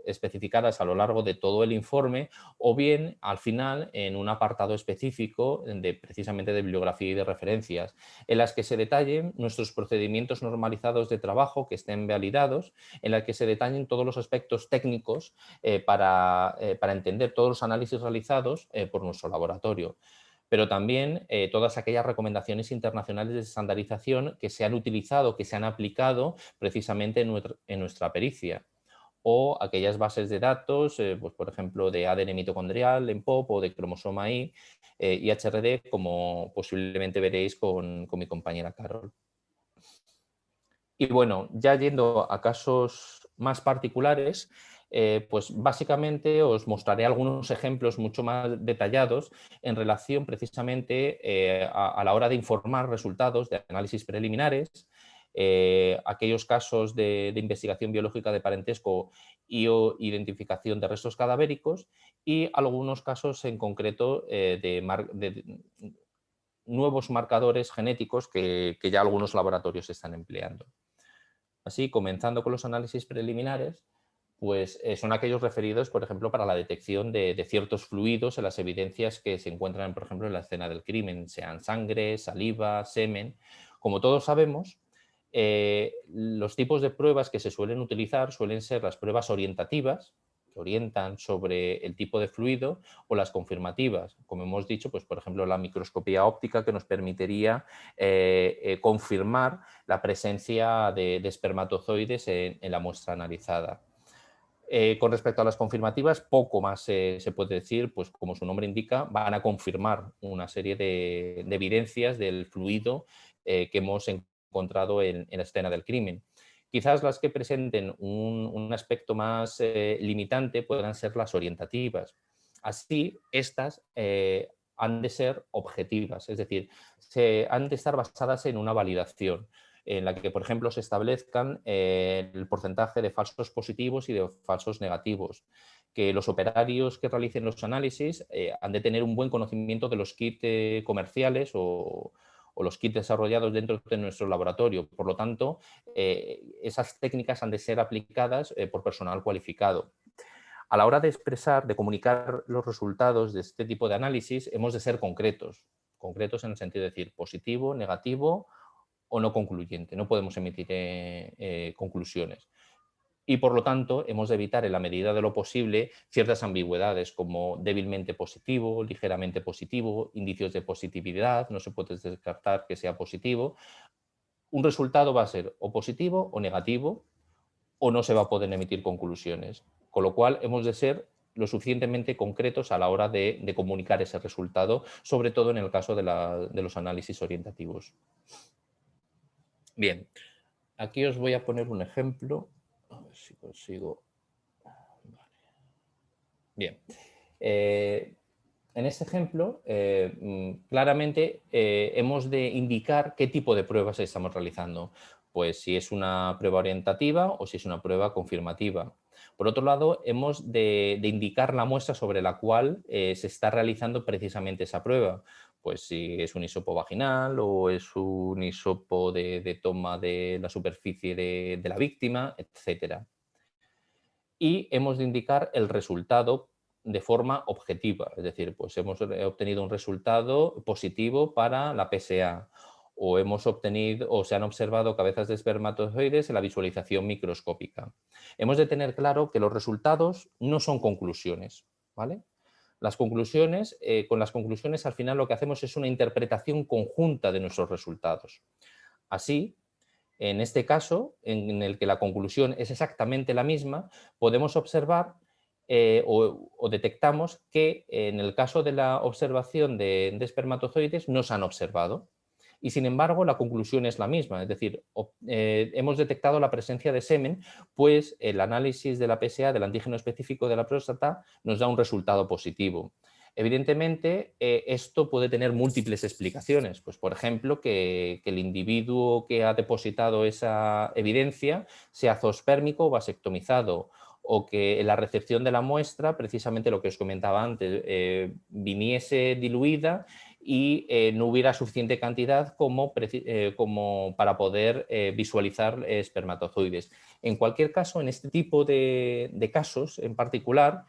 especificadas a lo largo de todo el informe o bien al final en un apartado específico precisamente de bibliografía y de referencias, en las que se detallen nuestros procedimientos normalizados de trabajo que estén validados, en las que se detallen todos los aspectos técnicos para entender todos los análisis realizados por nuestro laboratorio, pero también todas aquellas recomendaciones internacionales de estandarización que se han utilizado, que se han aplicado precisamente en nuestra pericia, o aquellas bases de datos, pues por ejemplo, de ADN mitocondrial en POP o de cromosoma Y y HRD, como posiblemente veréis con mi compañera Carol. Y bueno, ya yendo a casos más particulares, pues básicamente os mostraré algunos ejemplos mucho más detallados en relación precisamente a la hora de informar resultados de análisis preliminares, aquellos casos de investigación biológica de parentesco y o identificación de restos cadavéricos y algunos casos en concreto nuevos marcadores genéticos que ya algunos laboratorios están empleando. Así, comenzando con los análisis preliminares, pues son aquellos referidos, por ejemplo, para la detección de ciertos fluidos en las evidencias que se encuentran, por ejemplo, en la escena del crimen, sean sangre, saliva, semen. Como todos sabemos, los tipos de pruebas que se suelen utilizar suelen ser las pruebas orientativas, que orientan sobre el tipo de fluido, o las confirmativas, como hemos dicho, pues por ejemplo la microscopía óptica, que nos permitiría confirmar la presencia de espermatozoides en la muestra analizada. Con respecto a las confirmativas, poco más se puede decir, pues como su nombre indica, van a confirmar una serie de evidencias del fluido que hemos encontrado en la escena del crimen. Quizás las que presenten un aspecto más limitante puedan ser las orientativas. Así, estas han de ser objetivas, es decir, han de estar basadas en una validación, en la que, por ejemplo, se establezcan el porcentaje de falsos positivos y de falsos negativos, que los operarios que realicen los análisis han de tener un buen conocimiento de los kits comerciales o los kits desarrollados dentro de nuestro laboratorio. Por lo tanto, esas técnicas han de ser aplicadas por personal cualificado. A la hora de expresar, de comunicar los resultados de este tipo de análisis, hemos de ser concretos en el sentido de decir positivo, negativo o no concluyente. No podemos emitir conclusiones. Y por lo tanto, hemos de evitar en la medida de lo posible ciertas ambigüedades como débilmente positivo, ligeramente positivo, indicios de positividad, no se puede descartar que sea positivo. Un resultado va a ser o positivo o negativo, o no se va a poder emitir conclusiones. Con lo cual, hemos de ser lo suficientemente concretos a la hora de comunicar ese resultado, sobre todo en el caso de los análisis orientativos. Bien, aquí os voy a poner un ejemplo. A ver si consigo. Vale. Bien. En este ejemplo, claramente hemos de indicar qué tipo de pruebas estamos realizando. Pues si es una prueba orientativa o si es una prueba confirmativa. Por otro lado, hemos de indicar la muestra sobre la cual se está realizando precisamente esa prueba. Pues si es un hisopo vaginal o es un hisopo de toma de la superficie de la víctima, etc. Y hemos de indicar el resultado de forma objetiva, es decir, pues hemos obtenido un resultado positivo para la PSA, o hemos obtenido o se han observado cabezas de espermatozoides en la visualización microscópica. Hemos de tener claro que los resultados no son conclusiones, ¿vale? Las conclusiones, con las conclusiones al final lo que hacemos es una interpretación conjunta de nuestros resultados. Así, en este caso, en el que la conclusión es exactamente la misma, podemos observar o detectamos que en el caso de la observación de espermatozoides no se han observado. Y sin embargo, la conclusión es la misma, es decir, hemos detectado la presencia de semen, pues el análisis de la PSA, del antígeno específico de la próstata, nos da un resultado positivo. Evidentemente, esto puede tener múltiples explicaciones. Pues, por ejemplo, que el individuo que ha depositado esa evidencia sea zoospermico o vasectomizado, o que en la recepción de la muestra, precisamente lo que os comentaba antes, viniese diluida y no hubiera suficiente cantidad como para poder visualizar espermatozoides. En cualquier caso, en este tipo de casos en particular,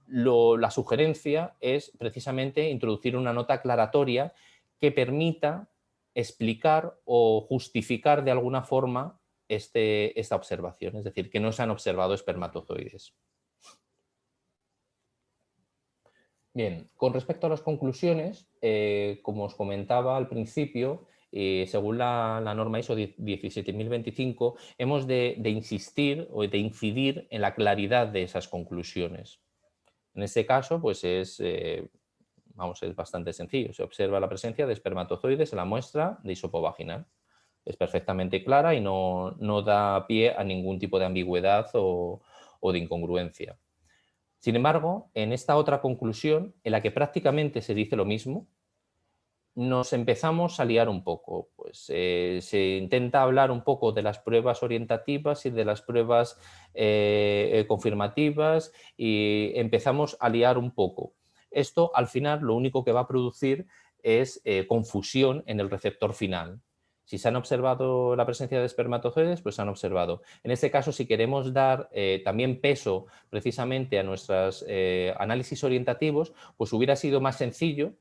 la sugerencia es precisamente introducir una nota aclaratoria que permita explicar o justificar de alguna forma esta observación, es decir, que no se han observado espermatozoides. Bien, con respecto a las conclusiones, como os comentaba al principio, según la norma ISO 17025, hemos de insistir o de incidir en la claridad de esas conclusiones. En este caso, pues es bastante sencillo. Se observa la presencia de espermatozoides en la muestra de hisopo vaginal. Es perfectamente clara y no da pie a ningún tipo de ambigüedad o de incongruencia. Sin embargo, en esta otra conclusión, en la que prácticamente se dice lo mismo, nos empezamos a liar un poco. Pues, se intenta hablar un poco de las pruebas orientativas y de las pruebas confirmativas y empezamos a liar un poco. Esto, al final, lo único que va a producir es confusión en el receptor final. Si se han observado la presencia de espermatozoides, pues se han observado. En este caso, si queremos dar también peso precisamente a nuestros análisis orientativos, pues hubiera sido más sencillo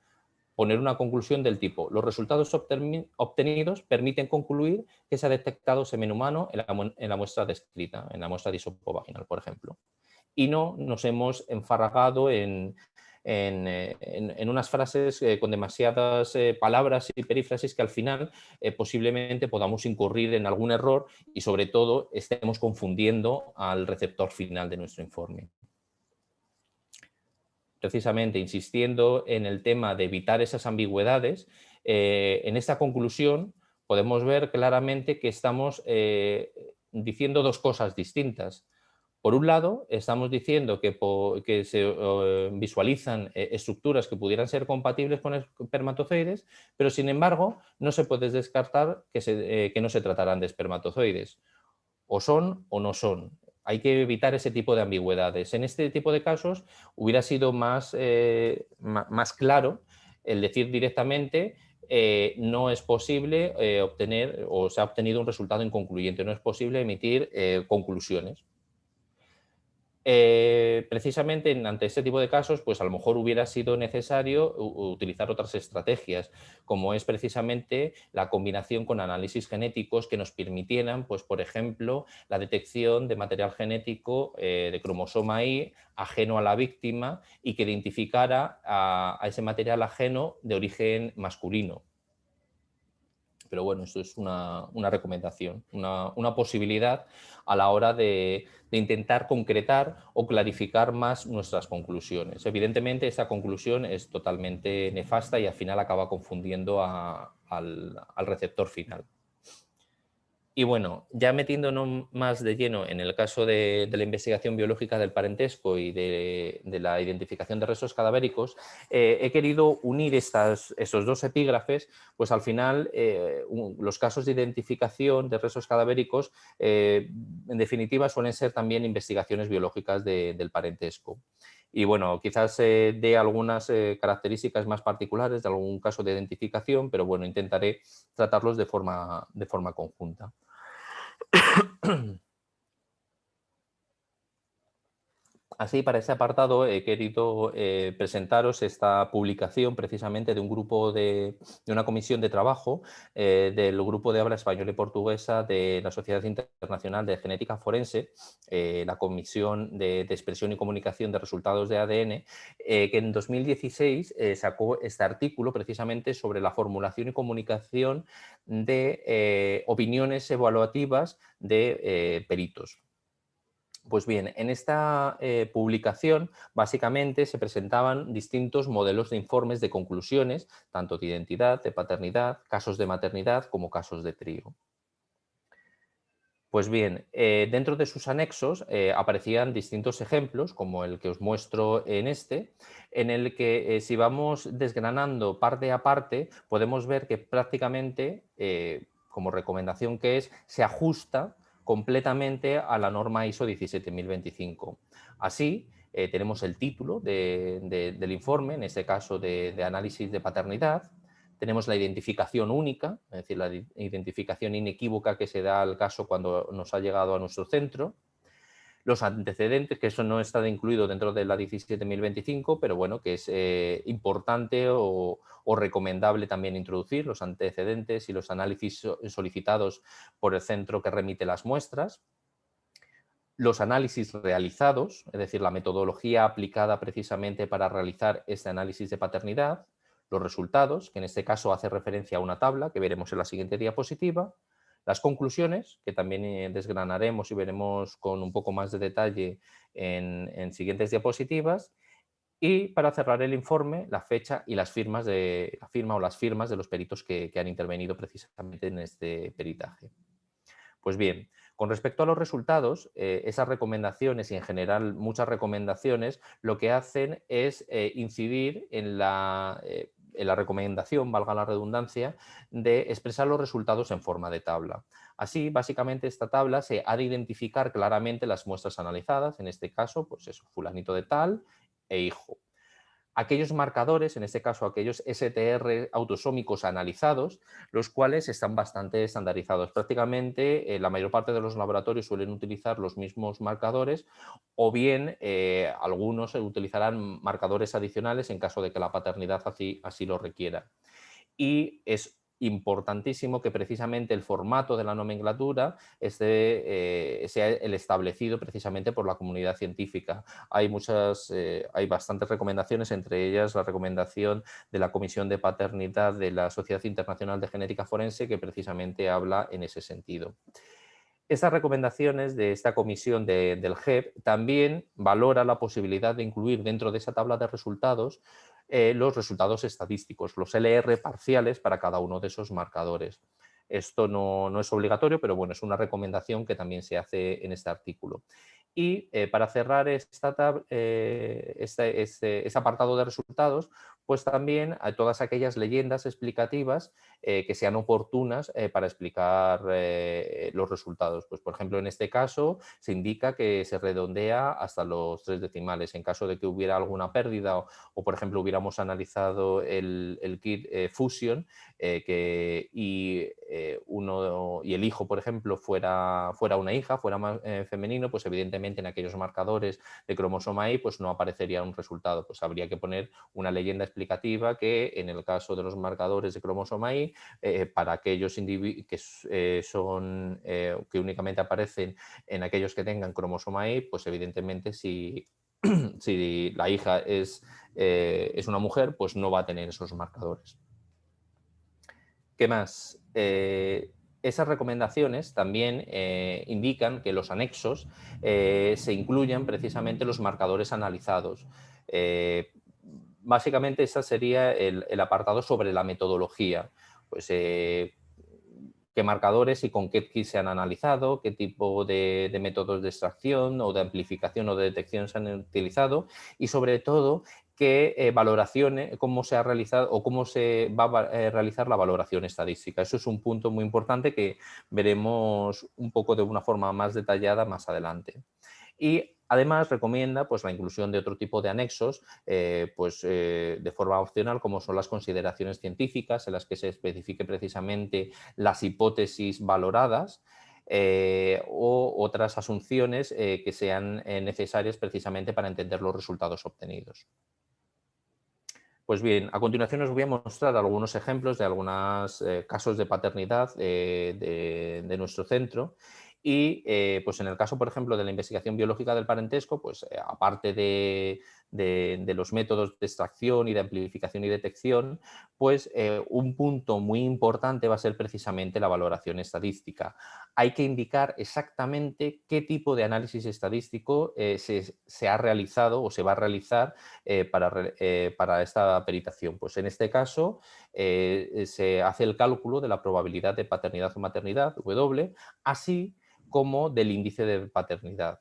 poner una conclusión del tipo: los resultados obtenidos permiten concluir que se ha detectado semen humano en la muestra descrita, en la muestra de hisopo vaginal, por ejemplo. Y no nos hemos enfarragado en unas frases con demasiadas palabras y perífrasis que al final posiblemente podamos incurrir en algún error y sobre todo estemos confundiendo al receptor final de nuestro informe. Precisamente insistiendo en el tema de evitar esas ambigüedades, en esta conclusión podemos ver claramente que estamos diciendo dos cosas distintas. Por un lado, estamos diciendo que se visualizan estructuras que pudieran ser compatibles con espermatozoides, pero sin embargo no se puede descartar que no se tratarán de espermatozoides. O son o no son. Hay que evitar ese tipo de ambigüedades. En este tipo de casos hubiera sido más claro el decir directamente no es posible obtener o se ha obtenido un resultado inconcluyente, no es posible emitir conclusiones. Precisamente ante este tipo de casos, pues a lo mejor hubiera sido necesario utilizar otras estrategias, como es precisamente la combinación con análisis genéticos que nos permitieran, pues por ejemplo, la detección de material genético de cromosoma Y ajeno a la víctima y que identificara a ese material ajeno de origen masculino. Pero bueno, esto es una recomendación, una posibilidad a la hora de intentar concretar o clarificar más nuestras conclusiones. Evidentemente, esta conclusión es totalmente nefasta y al final acaba confundiendo al receptor final. Y bueno, ya metiéndonos más de lleno en el caso de la investigación biológica del parentesco y de la identificación de restos cadavéricos, he querido unir esos dos epígrafes, pues al final los casos de identificación de restos cadavéricos, en definitiva, suelen ser también investigaciones biológicas del parentesco. Y bueno, quizás dé algunas características más particulares de algún caso de identificación, pero bueno, intentaré tratarlos de forma conjunta. Así, para este apartado he querido presentaros esta publicación precisamente de un grupo de una comisión de trabajo del grupo de habla española y portuguesa de la Sociedad Internacional de Genética Forense, la Comisión de Expresión y Comunicación de Resultados de ADN, que en 2016 sacó este artículo precisamente sobre la formulación y comunicación de opiniones evaluativas de peritos. Pues bien, en esta publicación básicamente se presentaban distintos modelos de informes de conclusiones, tanto de identidad, de paternidad, casos de maternidad como casos de trío. Pues bien, dentro de sus anexos aparecían distintos ejemplos, como el que os muestro en el que si vamos desgranando parte a parte, podemos ver que prácticamente, como recomendación que es, se ajusta completamente a la norma ISO 17025. Así, tenemos el título del informe, en este caso de análisis de paternidad. Tenemos la identificación única, es decir, la identificación inequívoca que se da al caso cuando nos ha llegado a nuestro centro. Los antecedentes, que eso no está incluido dentro de la 17025, pero bueno, que es importante o recomendable también introducir los antecedentes y los análisis solicitados por el centro que remite las muestras. Los análisis realizados, es decir, la metodología aplicada precisamente para realizar este análisis de paternidad. Los resultados, que en este caso hace referencia a una tabla que veremos en la siguiente diapositiva. Las conclusiones, que también desgranaremos y veremos con un poco más de detalle en siguientes diapositivas. Y para cerrar el informe, la fecha y las firmas de los peritos que han intervenido precisamente en este peritaje. Pues bien, con respecto a los resultados, esas recomendaciones y en general muchas recomendaciones lo que hacen es incidir en la recomendación, valga la redundancia, de expresar los resultados en forma de tabla. Así, básicamente, esta tabla se ha de identificar claramente las muestras analizadas, en este caso, pues eso, fulanito de tal e hijo. aquellos marcadores, en este caso aquellos STR autosómicos analizados, los cuales están bastante estandarizados. Prácticamente la mayor parte de los laboratorios suelen utilizar los mismos marcadores o bien algunos utilizarán marcadores adicionales en caso de que la paternidad así lo requiera. Y es importantísimo que precisamente el formato de la nomenclatura sea el establecido precisamente por la comunidad científica. Hay bastantes recomendaciones, entre ellas la recomendación de la Comisión de Paternidad de la Sociedad Internacional de Genética Forense, que precisamente habla en ese sentido. Estas recomendaciones de esta comisión del GEP también valora la posibilidad de incluir dentro de esa tabla de resultados los resultados estadísticos, los LR parciales para cada uno de esos marcadores. Esto no es obligatorio, pero bueno, es una recomendación que también se hace en este artículo. Y para cerrar este apartado de resultados, pues también hay todas aquellas leyendas explicativas que sean oportunas para explicar los resultados. Pues, por ejemplo, en este caso se indica que se redondea hasta los 3 decimales. En caso de que hubiera alguna pérdida o por ejemplo, hubiéramos analizado el kit Fusion y el hijo, por ejemplo, fuera una hija, fuera más femenino, pues evidentemente en aquellos marcadores de cromosoma Y pues no aparecería un resultado. Pues habría que poner una leyenda explicativa que en el caso de los marcadores de cromosoma Y, para aquellos que únicamente aparecen en aquellos que tengan cromosoma Y, pues evidentemente si la hija es una mujer, pues no va a tener esos marcadores. ¿Qué más? Esas recomendaciones también indican que en los anexos se incluyan precisamente los marcadores analizados. Básicamente ese sería el apartado sobre la metodología. Pues qué marcadores y con qué kit se han analizado, qué tipo de métodos de extracción o de amplificación o de detección se han utilizado y sobre todo qué valoraciones, cómo se ha realizado o cómo se va a realizar la valoración estadística. Eso es un punto muy importante que veremos un poco de una forma más detallada más adelante. Y además recomienda pues, la inclusión de otro tipo de anexos de forma opcional, como son las consideraciones científicas, en las que se especifique precisamente las hipótesis valoradas o otras asunciones que sean necesarias precisamente para entender los resultados obtenidos. Pues bien, a continuación os voy a mostrar algunos ejemplos de algunos casos de paternidad de nuestro centro. Y pues en el caso, por ejemplo, de la investigación biológica del parentesco, pues aparte de los métodos de extracción y de amplificación y detección, pues un punto muy importante va a ser precisamente la valoración estadística. Hay que indicar exactamente qué tipo de análisis estadístico se ha realizado o se va a realizar para esta peritación. Pues en este caso se hace el cálculo de la probabilidad de paternidad o maternidad, W, así como del índice de paternidad.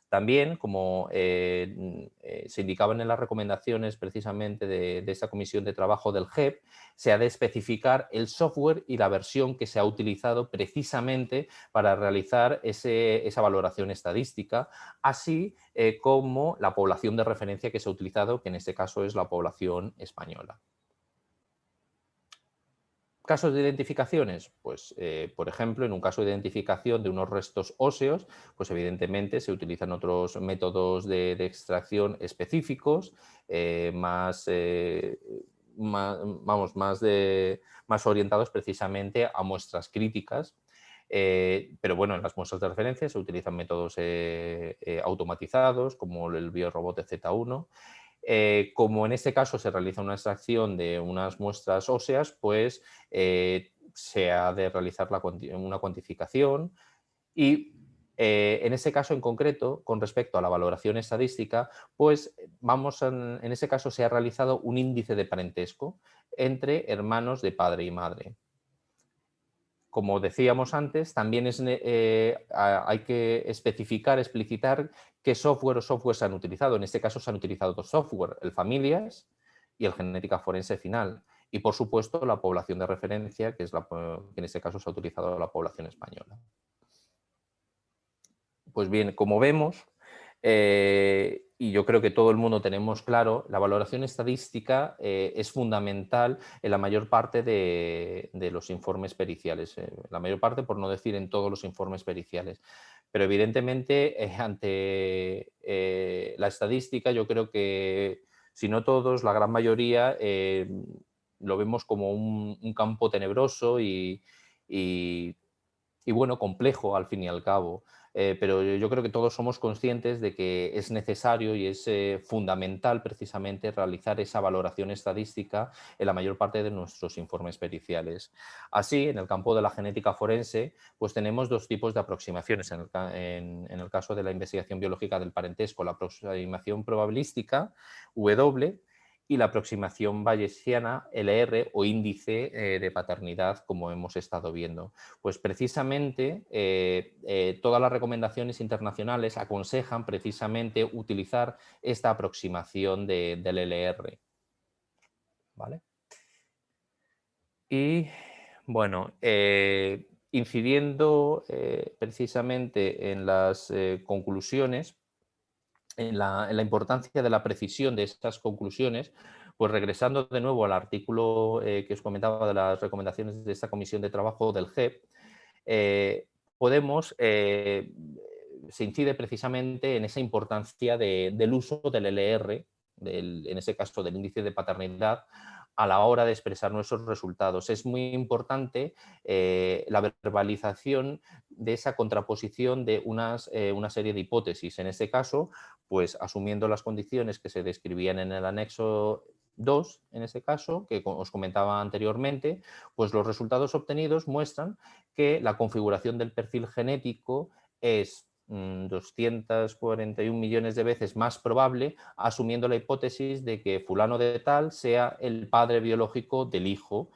También, como se indicaban en las recomendaciones precisamente de esta comisión de trabajo del GEP, se ha de especificar el software y la versión que se ha utilizado precisamente para realizar esa valoración estadística, así como la población de referencia que se ha utilizado, que en este caso es la población española. ¿Casos de identificaciones? Pues, por ejemplo, en un caso de identificación de unos restos óseos, pues evidentemente se utilizan otros métodos de extracción específicos, más orientados precisamente a muestras críticas. Pero bueno, en las muestras de referencia se utilizan métodos automatizados como el biorobot de Z1. Como en este caso se realiza una extracción de unas muestras óseas, pues se ha de realizar una cuantificación y en ese caso en concreto, con respecto a la valoración estadística, pues en ese caso se ha realizado un índice de parentesco entre hermanos de padre y madre. Como decíamos antes, también hay que explicitar qué software o software se han utilizado. En este caso se han utilizado dos software, el Familias y el Genética Forense Final. Y, por supuesto, la población de referencia, que en este caso se ha utilizado la población española. Pues bien, como vemos, y yo creo que todo el mundo tenemos claro, la valoración estadística es fundamental en la mayor parte de los informes periciales, la mayor parte, por no decir en todos los informes periciales. Pero evidentemente, ante la estadística, yo creo que, si no todos, la gran mayoría lo vemos como un campo tenebroso y bueno, complejo al fin y al cabo. Pero yo creo que todos somos conscientes de que es necesario y es fundamental precisamente realizar esa valoración estadística en la mayor parte de nuestros informes periciales. Así, en el campo de la genética forense, pues tenemos dos tipos de aproximaciones. En el caso de la investigación biológica del parentesco, la aproximación probabilística, W, y la aproximación bayesiana, LR, o índice de paternidad, como hemos estado viendo. Pues precisamente todas las recomendaciones internacionales aconsejan precisamente utilizar esta aproximación del LR. ¿Vale? Y bueno, incidiendo precisamente en las conclusiones, en la importancia de la precisión de estas conclusiones, pues regresando de nuevo al artículo que os comentaba de las recomendaciones de esta comisión de trabajo del GEP, se incide precisamente en esa importancia del uso del LR, en ese caso del índice de paternidad, a la hora de expresar nuestros resultados. Es muy importante la verbalización de esa contraposición de una serie de hipótesis. En este caso, pues asumiendo las condiciones que se describían en el anexo 2, en ese caso, que os comentaba anteriormente, pues los resultados obtenidos muestran que la configuración del perfil genético es 241 millones de veces más probable, asumiendo la hipótesis de que fulano de tal sea el padre biológico del hijo,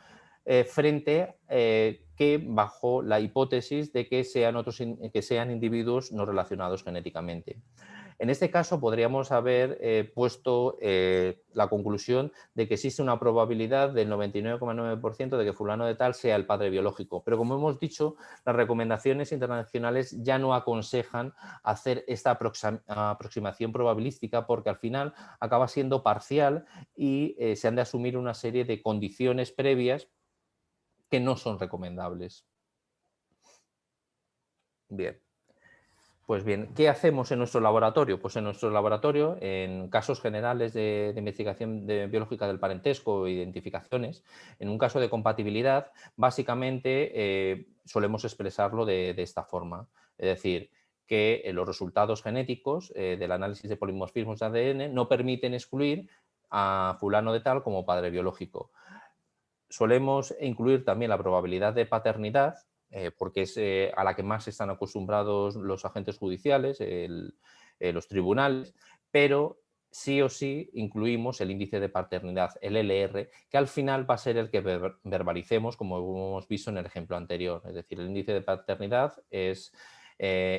frente que bajo la hipótesis de que sean individuos no relacionados genéticamente. En este caso podríamos haber puesto la conclusión de que existe una probabilidad del 99,9% de que fulano de tal sea el padre biológico. Pero como hemos dicho, las recomendaciones internacionales ya no aconsejan hacer esta aproximación probabilística porque al final acaba siendo parcial y se han de asumir una serie de condiciones previas que no son recomendables. Bien. Pues bien, ¿qué hacemos en nuestro laboratorio? Pues en nuestro laboratorio, en casos generales de investigación biológica del parentesco o identificaciones, en un caso de compatibilidad, básicamente solemos expresarlo de esta forma. Es decir, que los resultados genéticos del análisis de polimorfismos de ADN no permiten excluir a fulano de tal como padre biológico. Solemos incluir también la probabilidad de paternidad, porque es a la que más están acostumbrados los agentes judiciales, los tribunales, pero sí o sí incluimos el índice de paternidad, el LR, que al final va a ser el que verbalicemos, como hemos visto en el ejemplo anterior. Es decir, el índice de paternidad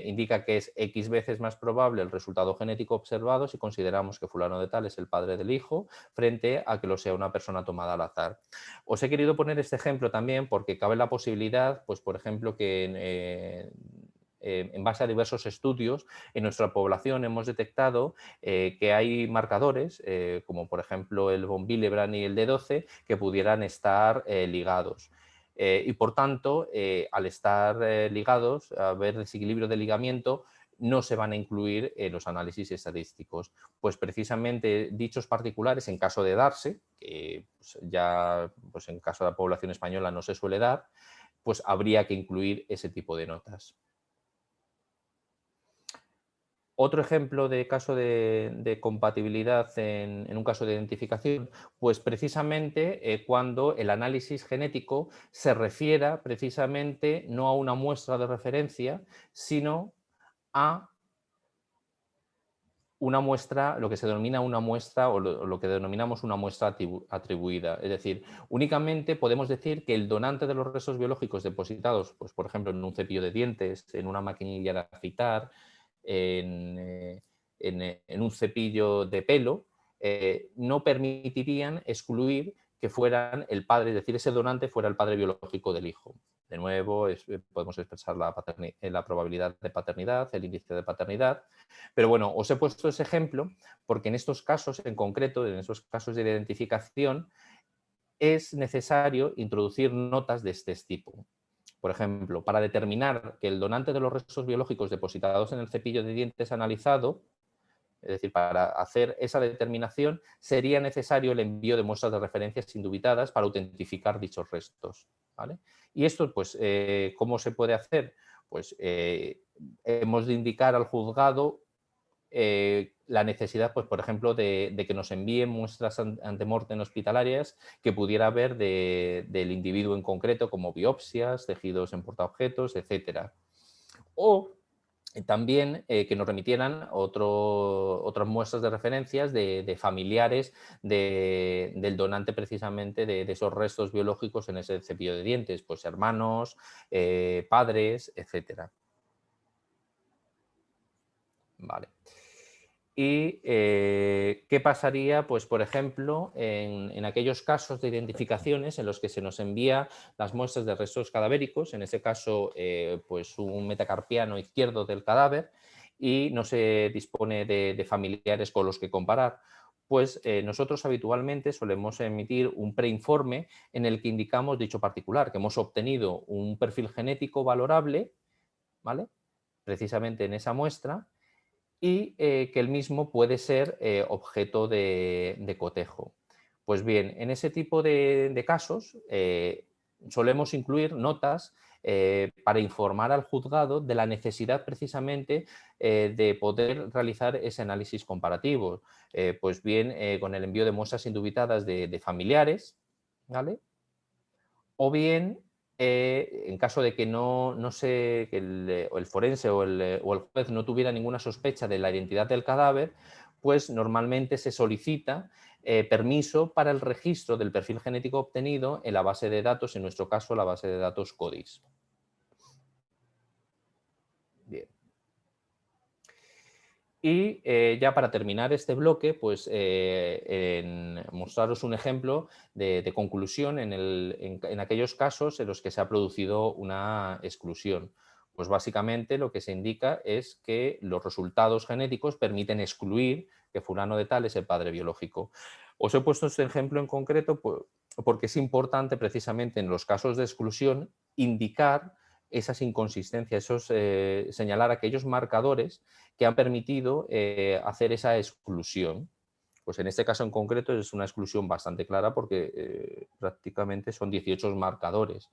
indica que es X veces más probable el resultado genético observado si consideramos que fulano de tal es el padre del hijo, frente a que lo sea una persona tomada al azar. Os he querido poner este ejemplo también porque cabe la posibilidad, pues por ejemplo, que en base a diversos estudios, en nuestra población hemos detectado que hay marcadores, como por ejemplo el von Willebrand y el D12, que pudieran estar ligados. Y por tanto, al estar ligados, a haber desequilibrio de ligamiento, no se van a incluir en los análisis estadísticos. Pues precisamente dichos particulares, en caso de darse, que ya pues en caso de la población española no se suele dar, pues habría que incluir ese tipo de notas. Otro ejemplo de caso de compatibilidad en un caso de identificación, pues precisamente cuando el análisis genético se refiera precisamente no a una muestra de referencia, sino a una muestra, lo que se denomina una muestra o lo que denominamos una muestra atribuida. Es decir, únicamente podemos decir que el donante de los restos biológicos depositados, pues por ejemplo, en un cepillo de dientes, en una maquinilla de afeitar, en un cepillo de pelo, no permitirían excluir que fueran el padre, es decir, ese donante fuera el padre biológico del hijo. De nuevo, podemos expresar la probabilidad de paternidad, el índice de paternidad. Pero bueno, os he puesto ese ejemplo porque en estos casos en concreto, en esos casos de identificación, es necesario introducir notas de este tipo. Por ejemplo, para determinar que el donante de los restos biológicos depositados en el cepillo de dientes analizado, es decir, para hacer esa determinación, sería necesario el envío de muestras de referencias indubitadas para autentificar dichos restos, ¿vale? Y esto, pues, ¿cómo se puede hacer? Pues hemos de indicar al juzgado la necesidad, pues, por ejemplo, de que nos envíen muestras antemortem hospitalarias que pudiera haber del individuo en concreto, como biopsias, tejidos en portaobjetos, etcétera. O también que nos remitieran otras muestras de referencias de familiares del donante precisamente de esos restos biológicos en ese cepillo de dientes, pues hermanos, padres, etcétera. Vale. ¿Y qué pasaría, pues, por ejemplo, en aquellos casos de identificaciones en los que se nos envía las muestras de restos cadavéricos, en ese caso, pues un metacarpiano izquierdo del cadáver, y no se dispone de familiares con los que comparar? Pues nosotros habitualmente solemos emitir un preinforme en el que indicamos dicho particular, que hemos obtenido un perfil genético valorable, ¿vale?, precisamente en esa muestra, y que el mismo puede ser objeto de cotejo. Pues bien, en ese tipo de casos solemos incluir notas para informar al juzgado de la necesidad precisamente de poder realizar ese análisis comparativo. Pues bien, con el envío de muestras indubitadas de familiares, ¿vale? O bien, en caso de que que el forense o el juez no tuviera ninguna sospecha de la identidad del cadáver, pues normalmente se solicita permiso para el registro del perfil genético obtenido en la base de datos, en nuestro caso la base de datos CODIS. Bien. Y ya para terminar este bloque, pues mostraros un ejemplo de conclusión en aquellos casos en los que se ha producido una exclusión. Pues básicamente lo que se indica es que los resultados genéticos permiten excluir que fulano de tal es el padre biológico. Os he puesto este ejemplo en concreto porque es importante precisamente en los casos de exclusión indicar esas inconsistencias, señalar aquellos marcadores que han permitido hacer esa exclusión. Pues en este caso en concreto es una exclusión bastante clara porque prácticamente son 18 marcadores.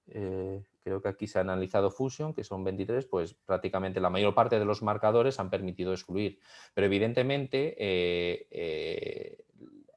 Creo que aquí se ha analizado Fusion, que son 23, pues prácticamente la mayor parte de los marcadores han permitido excluir. Pero evidentemente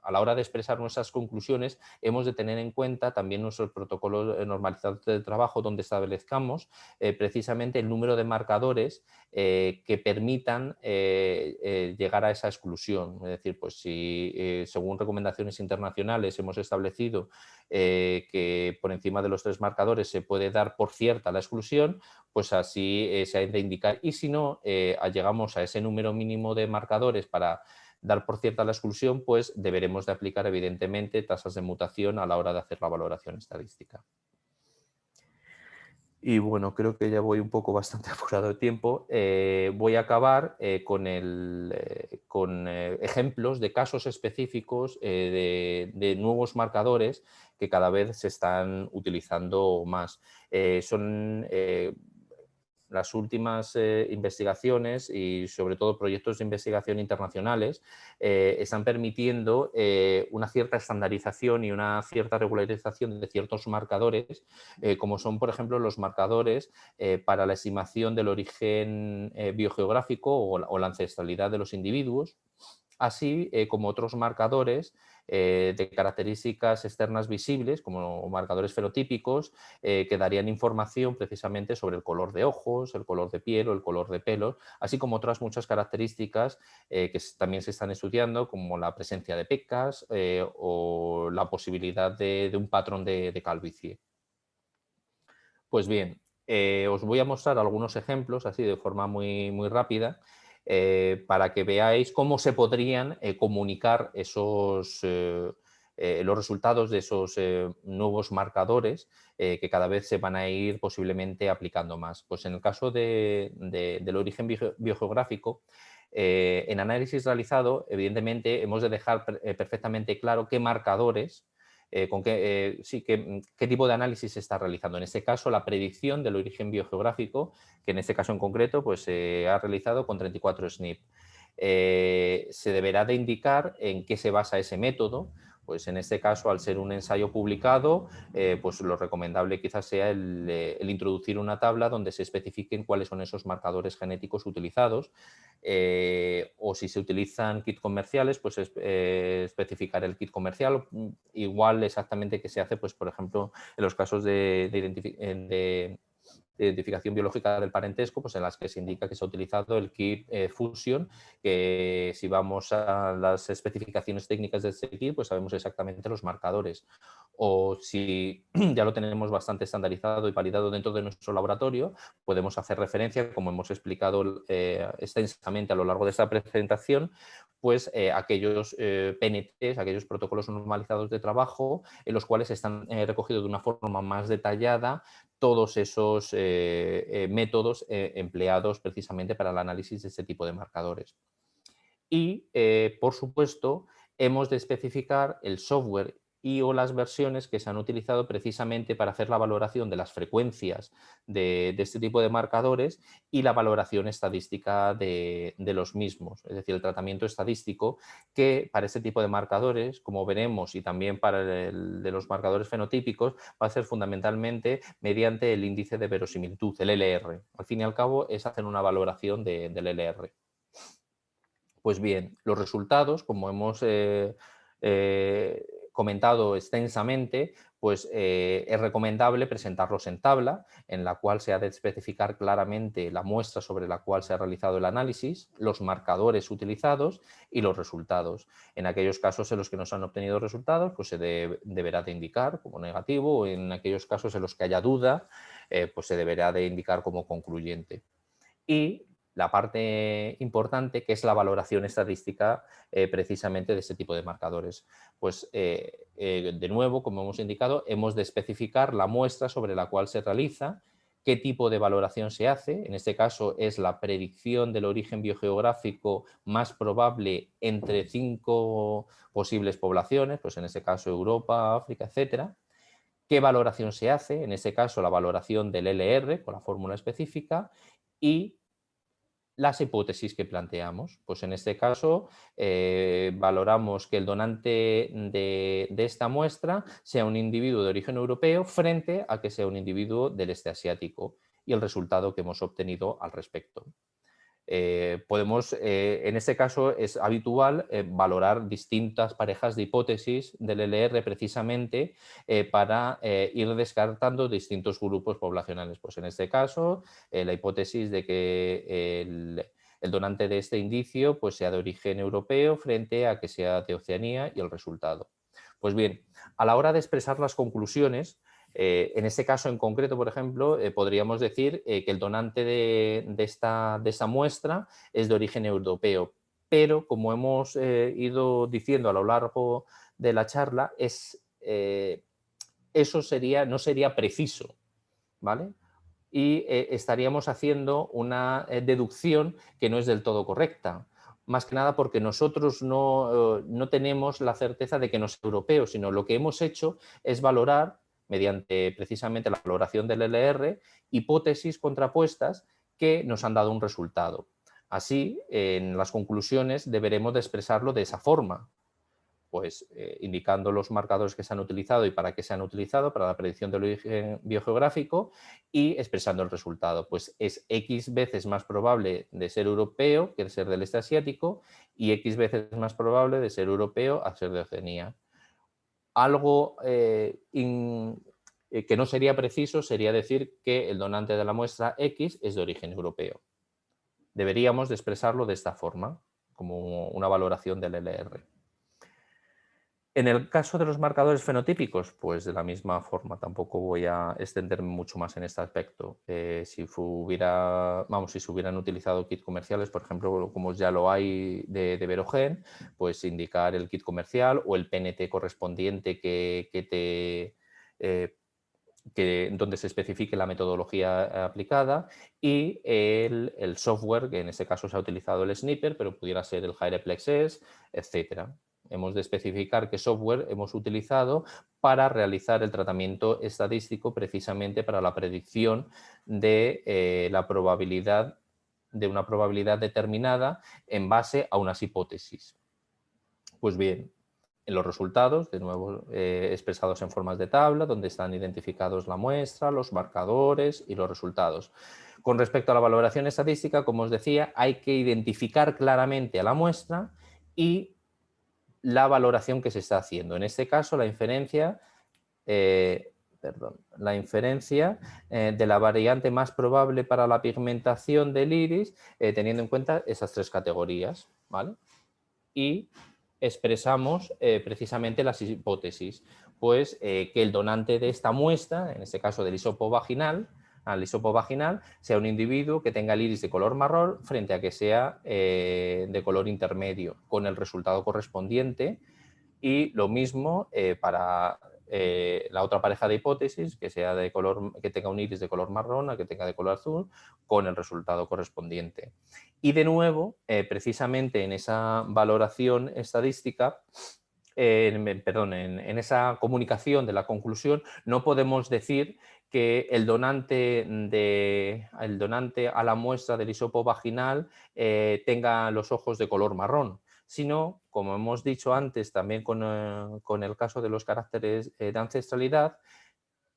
a la hora de expresar nuestras conclusiones hemos de tener en cuenta también nuestros protocolos normalizados de trabajo donde establezcamos precisamente el número de marcadores que permitan llegar a esa exclusión. Es decir, pues si según recomendaciones internacionales hemos establecido que por encima de los 3 marcadores se puede dar por cierta la exclusión, pues así se ha de indicar. Y si no llegamos a ese número mínimo de marcadores para dar por cierta la exclusión, pues deberemos de aplicar evidentemente tasas de mutación a la hora de hacer la valoración estadística. Y bueno, creo que ya voy un poco bastante apurado de tiempo. Voy a acabar con ejemplos de casos específicos de nuevos marcadores que cada vez se están utilizando más. Son las últimas investigaciones y sobre todo proyectos de investigación internacionales están permitiendo una cierta estandarización y una cierta regularización de ciertos marcadores, como son, por ejemplo, los marcadores para la estimación del origen biogeográfico o la ancestralidad de los individuos, así como otros marcadores de características externas visibles, como marcadores fenotípicos, que darían información precisamente sobre el color de ojos, el color de piel o el color de pelo, así como otras muchas características que también se están estudiando, como la presencia de pecas o la posibilidad de un patrón de calvicie. Pues bien, os voy a mostrar algunos ejemplos así de forma muy, muy rápida para que veáis cómo se podrían comunicar los resultados de esos nuevos marcadores que cada vez se van a ir posiblemente aplicando más. Pues en el caso del origen biogeográfico, en análisis realizado, evidentemente, hemos de dejar perfectamente claro qué marcadores, qué tipo de análisis se está realizando. En este caso, la predicción del origen biogeográfico, que en este caso en concreto pues, se ha realizado con 34 SNP. Se deberá de indicar en qué se basa ese método. Pues en este caso, al ser un ensayo publicado, pues lo recomendable quizás sea el introducir una tabla donde se especifiquen cuáles son esos marcadores genéticos utilizados, o si se utilizan kits comerciales, pues especificar el kit comercial, igual exactamente que se hace, pues por ejemplo, en los casos de identificación biológica del parentesco, pues en las que se indica que se ha utilizado el kit Fusion, que si vamos a las especificaciones técnicas de este kit, pues sabemos exactamente los marcadores. O si ya lo tenemos bastante estandarizado y validado dentro de nuestro laboratorio, podemos hacer referencia, como hemos explicado extensamente a lo largo de esta presentación, pues aquellos PNTs, aquellos protocolos normalizados de trabajo, en los cuales están recogidos de una forma más detallada todos esos métodos empleados precisamente para el análisis de este tipo de marcadores. Y, por supuesto, hemos de especificar el software y o las versiones que se han utilizado precisamente para hacer la valoración de las frecuencias de este tipo de marcadores y la valoración estadística de los mismos, es decir, el tratamiento estadístico que para este tipo de marcadores, como veremos, y también para el de los marcadores fenotípicos, va a ser fundamentalmente mediante el índice de verosimilitud, el LR. Al fin y al cabo es hacer una valoración del LR. Pues bien, los resultados, como hemos comentado extensamente, pues es recomendable presentarlos en tabla, en la cual se ha de especificar claramente la muestra sobre la cual se ha realizado el análisis, los marcadores utilizados y los resultados. En aquellos casos en los que no se han obtenido resultados, pues se deberá de indicar como negativo, o en aquellos casos en los que haya duda, pues se deberá de indicar como concluyente. Y la parte importante, que es la valoración estadística precisamente de este tipo de marcadores. Pues de nuevo, como hemos indicado, hemos de especificar la muestra sobre la cual se realiza, qué tipo de valoración se hace. En este caso es la predicción del origen biogeográfico más probable entre 5 posibles poblaciones, pues en este caso Europa, África, etcétera. ¿Qué valoración se hace? En este caso la valoración del LR con la fórmula específica y las hipótesis que planteamos. Pues en este caso valoramos que el donante de esta muestra sea un individuo de origen europeo frente a que sea un individuo del este asiático y el resultado que hemos obtenido al respecto. En este caso es habitual valorar distintas parejas de hipótesis del LR precisamente para ir descartando distintos grupos poblacionales. Pues en este caso, la hipótesis de que el donante de este indicio pues, sea de origen europeo frente a que sea de Oceanía y el resultado. Pues bien, a la hora de expresar las conclusiones, en este caso en concreto, por ejemplo, podríamos decir que el donante de esta muestra es de origen europeo, pero como hemos ido diciendo a lo largo de la charla, eso no sería preciso, ¿vale? Y estaríamos haciendo una deducción que no es del todo correcta. Más que nada porque nosotros no tenemos la certeza de que no es europeo, sino lo que hemos hecho es valorar, mediante precisamente la valoración del LR, hipótesis contrapuestas que nos han dado un resultado. Así, en las conclusiones deberemos de expresarlo de esa forma, pues indicando los marcadores que se han utilizado y para qué se han utilizado para la predicción del origen biogeográfico y expresando el resultado. Pues es X veces más probable de ser europeo que de ser del este asiático y X veces más probable de ser europeo a ser de Oceanía. Algo que no sería preciso sería decir que el donante de la muestra X es de origen europeo. Deberíamos de expresarlo de esta forma, como una valoración del LR. En el caso de los marcadores fenotípicos, pues de la misma forma, tampoco voy a extenderme mucho más en este aspecto. Si se hubieran utilizado kits comerciales, por ejemplo, como ya lo hay de Verogen, pues indicar el kit comercial o el PNT correspondiente donde se especifique la metodología aplicada, y el software, que en este caso se ha utilizado el Sniper, pero pudiera ser el HirePlex, etcétera. Hemos de especificar qué software hemos utilizado para realizar el tratamiento estadístico, precisamente para la predicción de la probabilidad, de una probabilidad determinada en base a unas hipótesis. Pues bien, en los resultados, de nuevo expresados en formas de tabla, donde están identificados la muestra, los marcadores y los resultados. Con respecto a la valoración estadística, como os decía, hay que identificar claramente a la muestra y la valoración que se está haciendo. En este caso, la inferencia de la variante más probable para la pigmentación del iris, teniendo en cuenta esas tres categorías, ¿vale? Y expresamos precisamente las hipótesis, pues que el donante de esta muestra, en este caso del hisopo vaginal, sea un individuo que tenga el iris de color marrón frente a que sea de color intermedio, con el resultado correspondiente, y lo mismo para la otra pareja de hipótesis, que tenga un iris de color marrón a que tenga de color azul, con el resultado correspondiente. Y de nuevo, precisamente en esa valoración estadística, en esa comunicación de la conclusión, no podemos decir que el donante a la muestra del hisopo vaginal tenga los ojos de color marrón, sino, como hemos dicho antes también con el caso de los caracteres de ancestralidad,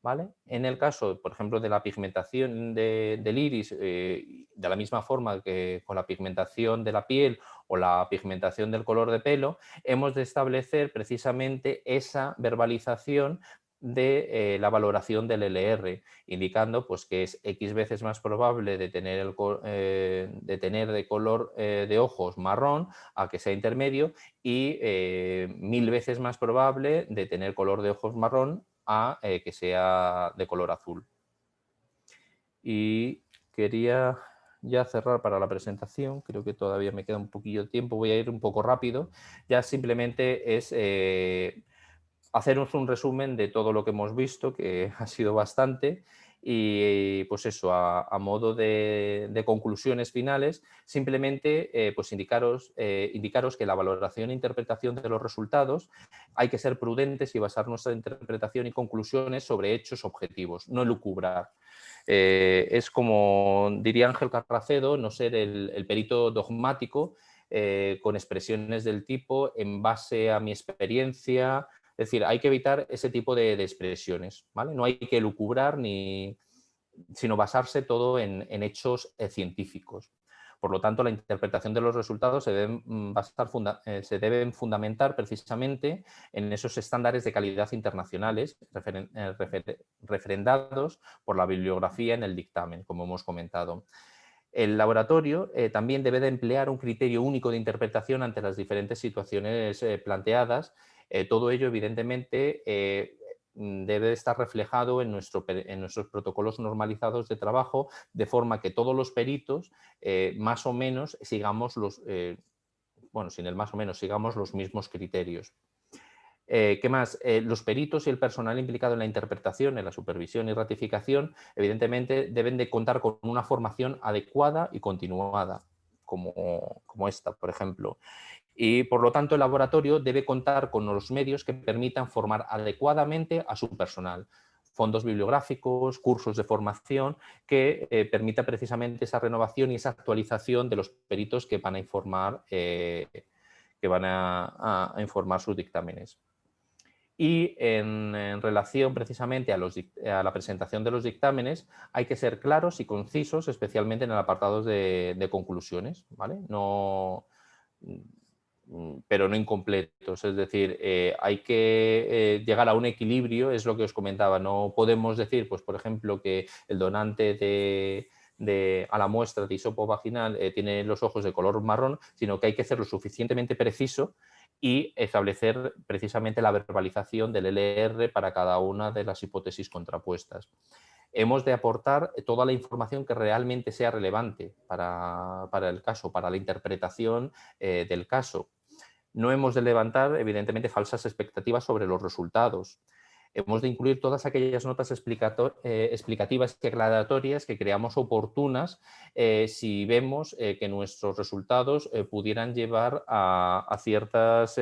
¿vale? En el caso, por ejemplo, de la pigmentación del iris, de la misma forma que con la pigmentación de la piel o la pigmentación del color de pelo, hemos de establecer precisamente esa verbalización de la valoración del LR, indicando pues, que es X veces más probable de tener de color de ojos marrón a que sea intermedio, y 1000 veces más probable de tener color de ojos marrón a que sea de color azul. Y quería ya cerrar para la presentación, creo que todavía me queda un poquillo de tiempo, voy a ir un poco rápido. Ya simplemente es haceros un resumen de todo lo que hemos visto, que ha sido bastante, y pues eso, a modo de conclusiones finales, simplemente pues indicaros que la valoración e interpretación de los resultados hay que ser prudentes y basar nuestra interpretación y conclusiones sobre hechos objetivos, no lucubrar. Es como diría Ángel Carracedo, no ser el perito dogmático con expresiones del tipo en base a mi experiencia. Es decir, hay que evitar ese tipo de expresiones, ¿vale? No hay que lucubrar sino basarse todo en hechos científicos. Por lo tanto, la interpretación de los resultados se deben fundamentar precisamente en esos estándares de calidad internacionales referendados por la bibliografía en el dictamen, como hemos comentado. El laboratorio también debe de emplear un criterio único de interpretación ante las diferentes situaciones planteadas. Todo ello, evidentemente, debe estar reflejado en nuestros protocolos normalizados de trabajo, de forma que todos los peritos más o menos sigamos sigamos los mismos criterios. ¿Qué más? Los peritos y el personal implicado en la interpretación, en la supervisión y ratificación, evidentemente deben de contar con una formación adecuada y continuada, como esta, por ejemplo. Y, por lo tanto, el laboratorio debe contar con los medios que permitan formar adecuadamente a su personal. Fondos bibliográficos, cursos de formación, que permita precisamente esa renovación y esa actualización de los peritos que van a informar, informar sus dictámenes. Y en relación precisamente a la presentación de los dictámenes, hay que ser claros y concisos, especialmente en el apartado de conclusiones, ¿vale? Pero no incompletos, es decir, hay que llegar a un equilibrio, es lo que os comentaba, no podemos decir, pues por ejemplo, que el donante a la muestra de hisopo vaginal tiene los ojos de color marrón, sino que hay que ser lo suficientemente preciso y establecer precisamente la verbalización del LR para cada una de las hipótesis contrapuestas. Hemos de aportar toda la información que realmente sea relevante para el caso, para la interpretación del caso. No hemos de levantar, evidentemente, falsas expectativas sobre los resultados. Hemos de incluir todas aquellas notas explicativas y aclaratorias que creamos oportunas si vemos que nuestros resultados pudieran llevar a ciertas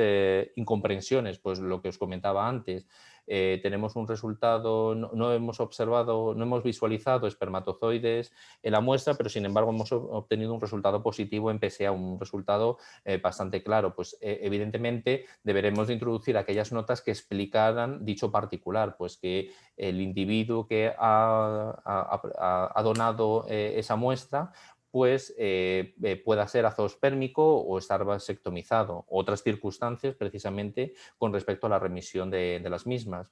incomprensiones, pues lo que os comentaba antes. Tenemos un resultado, no hemos visualizado espermatozoides en la muestra, pero sin embargo hemos obtenido un resultado positivo en PSA, un resultado bastante claro. Pues evidentemente deberemos de introducir aquellas notas que explicaran dicho particular, pues que el individuo que ha donado esa muestra pues pueda ser azoospermico o estar vasectomizado. Otras circunstancias precisamente con respecto a la remisión de las mismas.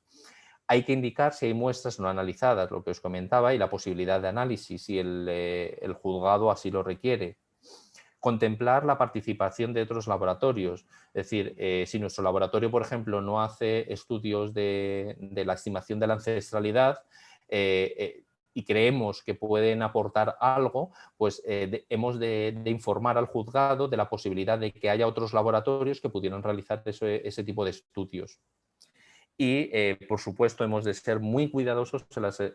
Hay que indicar si hay muestras no analizadas, lo que os comentaba, y la posibilidad de análisis si el juzgado así lo requiere. Contemplar la participación de otros laboratorios, es decir, si nuestro laboratorio, por ejemplo, no hace estudios de la estimación de la ancestralidad, y creemos que pueden aportar algo, pues hemos de informar al juzgado de la posibilidad de que haya otros laboratorios que pudieran realizar ese tipo de estudios. Y, por supuesto, hemos de ser muy cuidadosos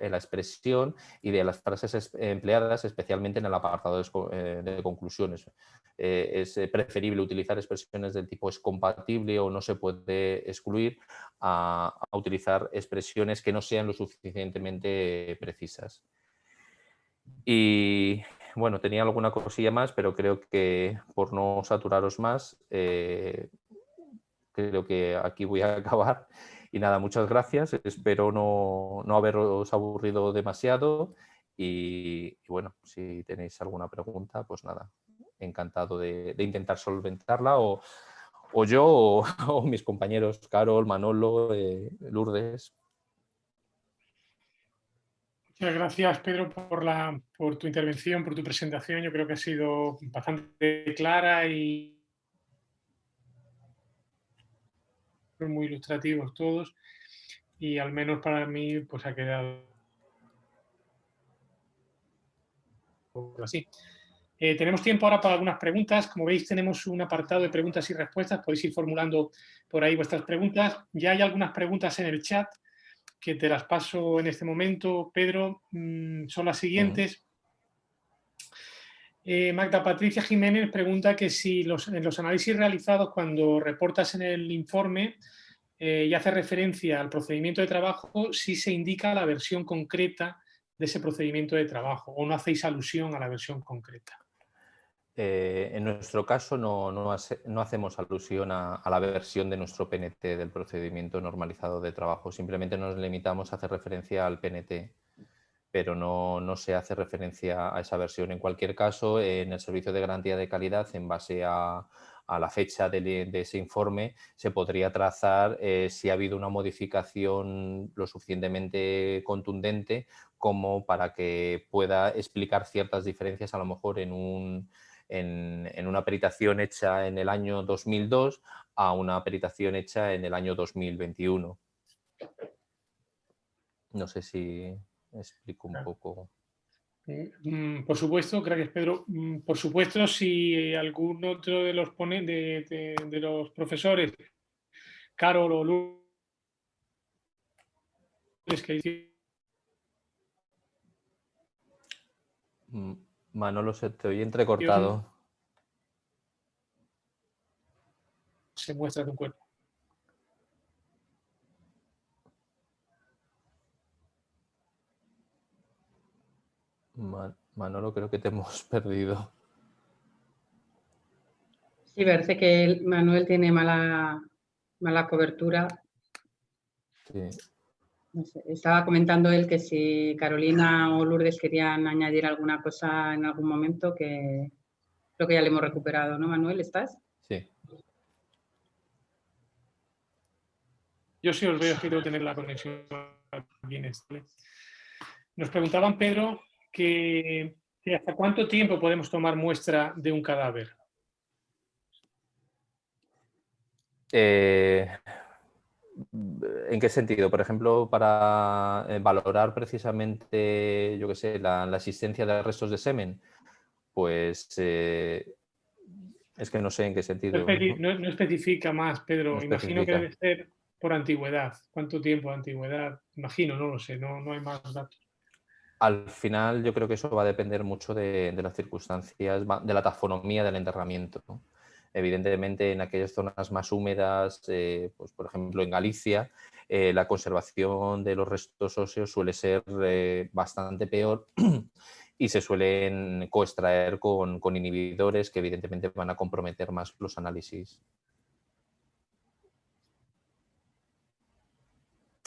en la expresión y de las frases empleadas, especialmente en el apartado de conclusiones. Es preferible utilizar expresiones del tipo es compatible o no se puede excluir a utilizar expresiones que no sean lo suficientemente precisas. Y bueno, tenía alguna cosilla más, pero creo que por no saturaros más, creo que aquí voy a acabar. Y nada, muchas gracias. Espero no haberos aburrido demasiado. Y bueno, si tenéis alguna pregunta, pues nada, encantado de intentar solventarla o yo o mis compañeros Carol, Manolo, Lourdes. Muchas gracias, Pedro, por tu intervención, por tu presentación. Yo creo que ha sido bastante clara y muy ilustrativos todos. Y al menos para mí, pues ha quedado así. Tenemos tiempo ahora para algunas preguntas. Como veis, tenemos un apartado de preguntas y respuestas. Podéis ir formulando por ahí vuestras preguntas. Ya hay algunas preguntas en el chat que te las paso en este momento, Pedro. Son las siguientes. Magda Patricia Jiménez pregunta que si en los análisis realizados cuando reportas en el informe y hace referencia al procedimiento de trabajo, si se indica la versión concreta de ese procedimiento de trabajo o no hacéis alusión a la versión concreta. En nuestro caso no hacemos alusión a la versión de nuestro PNT del procedimiento normalizado de trabajo, simplemente nos limitamos a hacer referencia al PNT, pero no se hace referencia a esa versión. En cualquier caso, en el servicio de garantía de calidad, en base a la fecha de ese informe, se podría trazar si ha habido una modificación lo suficientemente contundente como para que pueda explicar ciertas diferencias, a lo mejor en una peritación hecha en el año 2002 a una peritación hecha en el año 2021. No sé si explico un poco. Por supuesto, gracias, Pedro. Por supuesto, si algún otro de los de los profesores, Carol o Lourdes, que Manolo, se te oye entrecortado. Se muestra tu cuerpo. Manolo, creo que te hemos perdido. Sí, parece que Manuel tiene mala cobertura. Sí. No sé, estaba comentando él que si Carolina o Lourdes querían añadir alguna cosa en algún momento, que creo que ya le hemos recuperado, ¿no, Manuel? ¿Estás? Sí. Yo sí os veo, quiero tener la conexión bien estable. Nos preguntaban, Pedro, que hasta cuánto tiempo podemos tomar muestra de un cadáver. ¿En qué sentido? Por ejemplo, para valorar precisamente, yo qué sé, la existencia de restos de semen, pues es que no sé en qué sentido. No especifica más, No Pedro. Imagino que especifica. debe ser por antigüedad. ¿Cuánto tiempo de antigüedad? Imagino, no lo sé, no hay más datos. Al final yo creo que eso va a depender mucho de las circunstancias, de la taxonomía del enterramiento, ¿no? Evidentemente, en aquellas zonas más húmedas, pues, por ejemplo en Galicia, la conservación de los restos óseos suele ser bastante peor y se suelen coextraer con inhibidores que evidentemente van a comprometer más los análisis.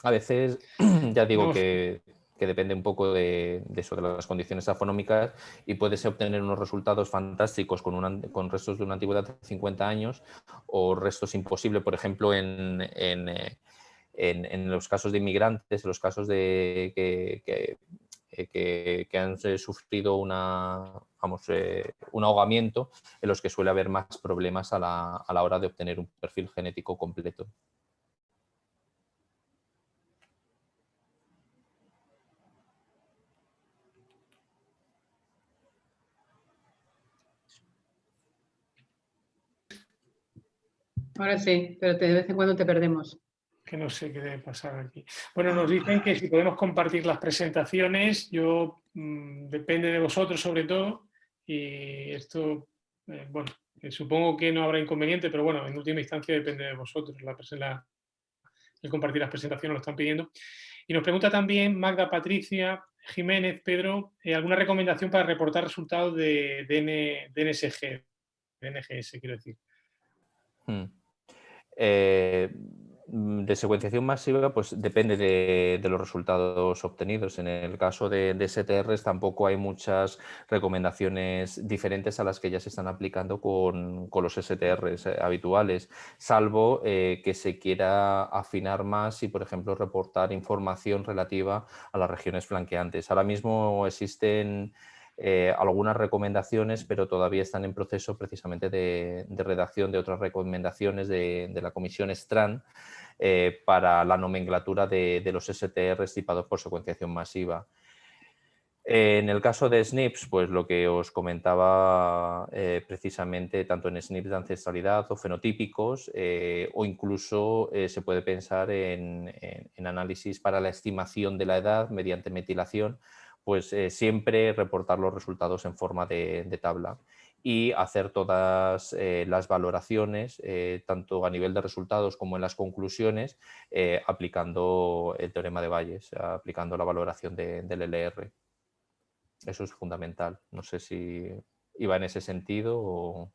A veces, ya digo No, que depende un poco de eso, de las condiciones taxonómicas, y puedes obtener unos resultados fantásticos con restos de una antigüedad de 50 años o restos imposibles, por ejemplo, en los casos de inmigrantes, en los casos de que han sufrido un ahogamiento, en los que suele haber más problemas a la hora de obtener un perfil genético completo. Ahora sí, pero de vez en cuando te perdemos. que no sé qué debe pasar aquí. Bueno, nos dicen que si podemos compartir las presentaciones, depende de vosotros sobre todo, y esto, bueno, supongo que no habrá inconveniente, pero bueno, en última instancia depende de vosotros. El compartir las presentaciones lo están pidiendo. Y nos pregunta también Magda Patricia Jiménez, Pedro, ¿alguna recomendación para reportar resultados de DNSG, de NGS, quiero decir? De secuenciación masiva, pues depende de los resultados obtenidos. En el caso de STRs tampoco hay muchas recomendaciones diferentes a las que ya se están aplicando con los STRs habituales, salvo que se quiera afinar más y, por ejemplo, reportar información relativa a las regiones flanqueantes. Ahora mismo existen algunas recomendaciones, pero todavía están en proceso precisamente de redacción de otras recomendaciones de la Comisión Strand para la nomenclatura de los STRs tipados por secuenciación masiva. En el caso de SNPs, pues lo que os comentaba precisamente, tanto en SNPs de ancestralidad o fenotípicos, o incluso se puede pensar en análisis para la estimación de la edad mediante metilación, pues siempre reportar los resultados en forma de tabla y hacer todas las valoraciones, tanto a nivel de resultados como en las conclusiones, aplicando el teorema de Bayes, aplicando la valoración del LR. Eso es fundamental. No sé si iba en ese sentido o...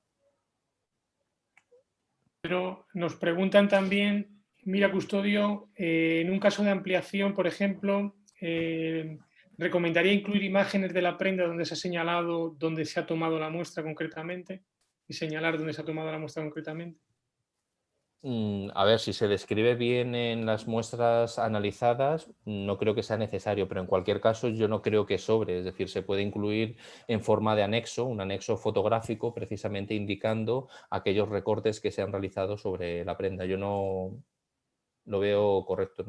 Pero nos preguntan también, mira Custodio, en un caso de ampliación, por ejemplo, ¿recomendaría incluir imágenes de la prenda donde se ha señalado dónde se ha tomado la muestra concretamente y señalar dónde se ha tomado la muestra concretamente? A ver, si se describe bien en las muestras analizadas, no creo que sea necesario, pero en cualquier caso yo no creo que sobre, es decir, se puede incluir en forma de anexo, un anexo fotográfico, precisamente indicando aquellos recortes que se han realizado sobre la prenda. Yo no lo veo correcto,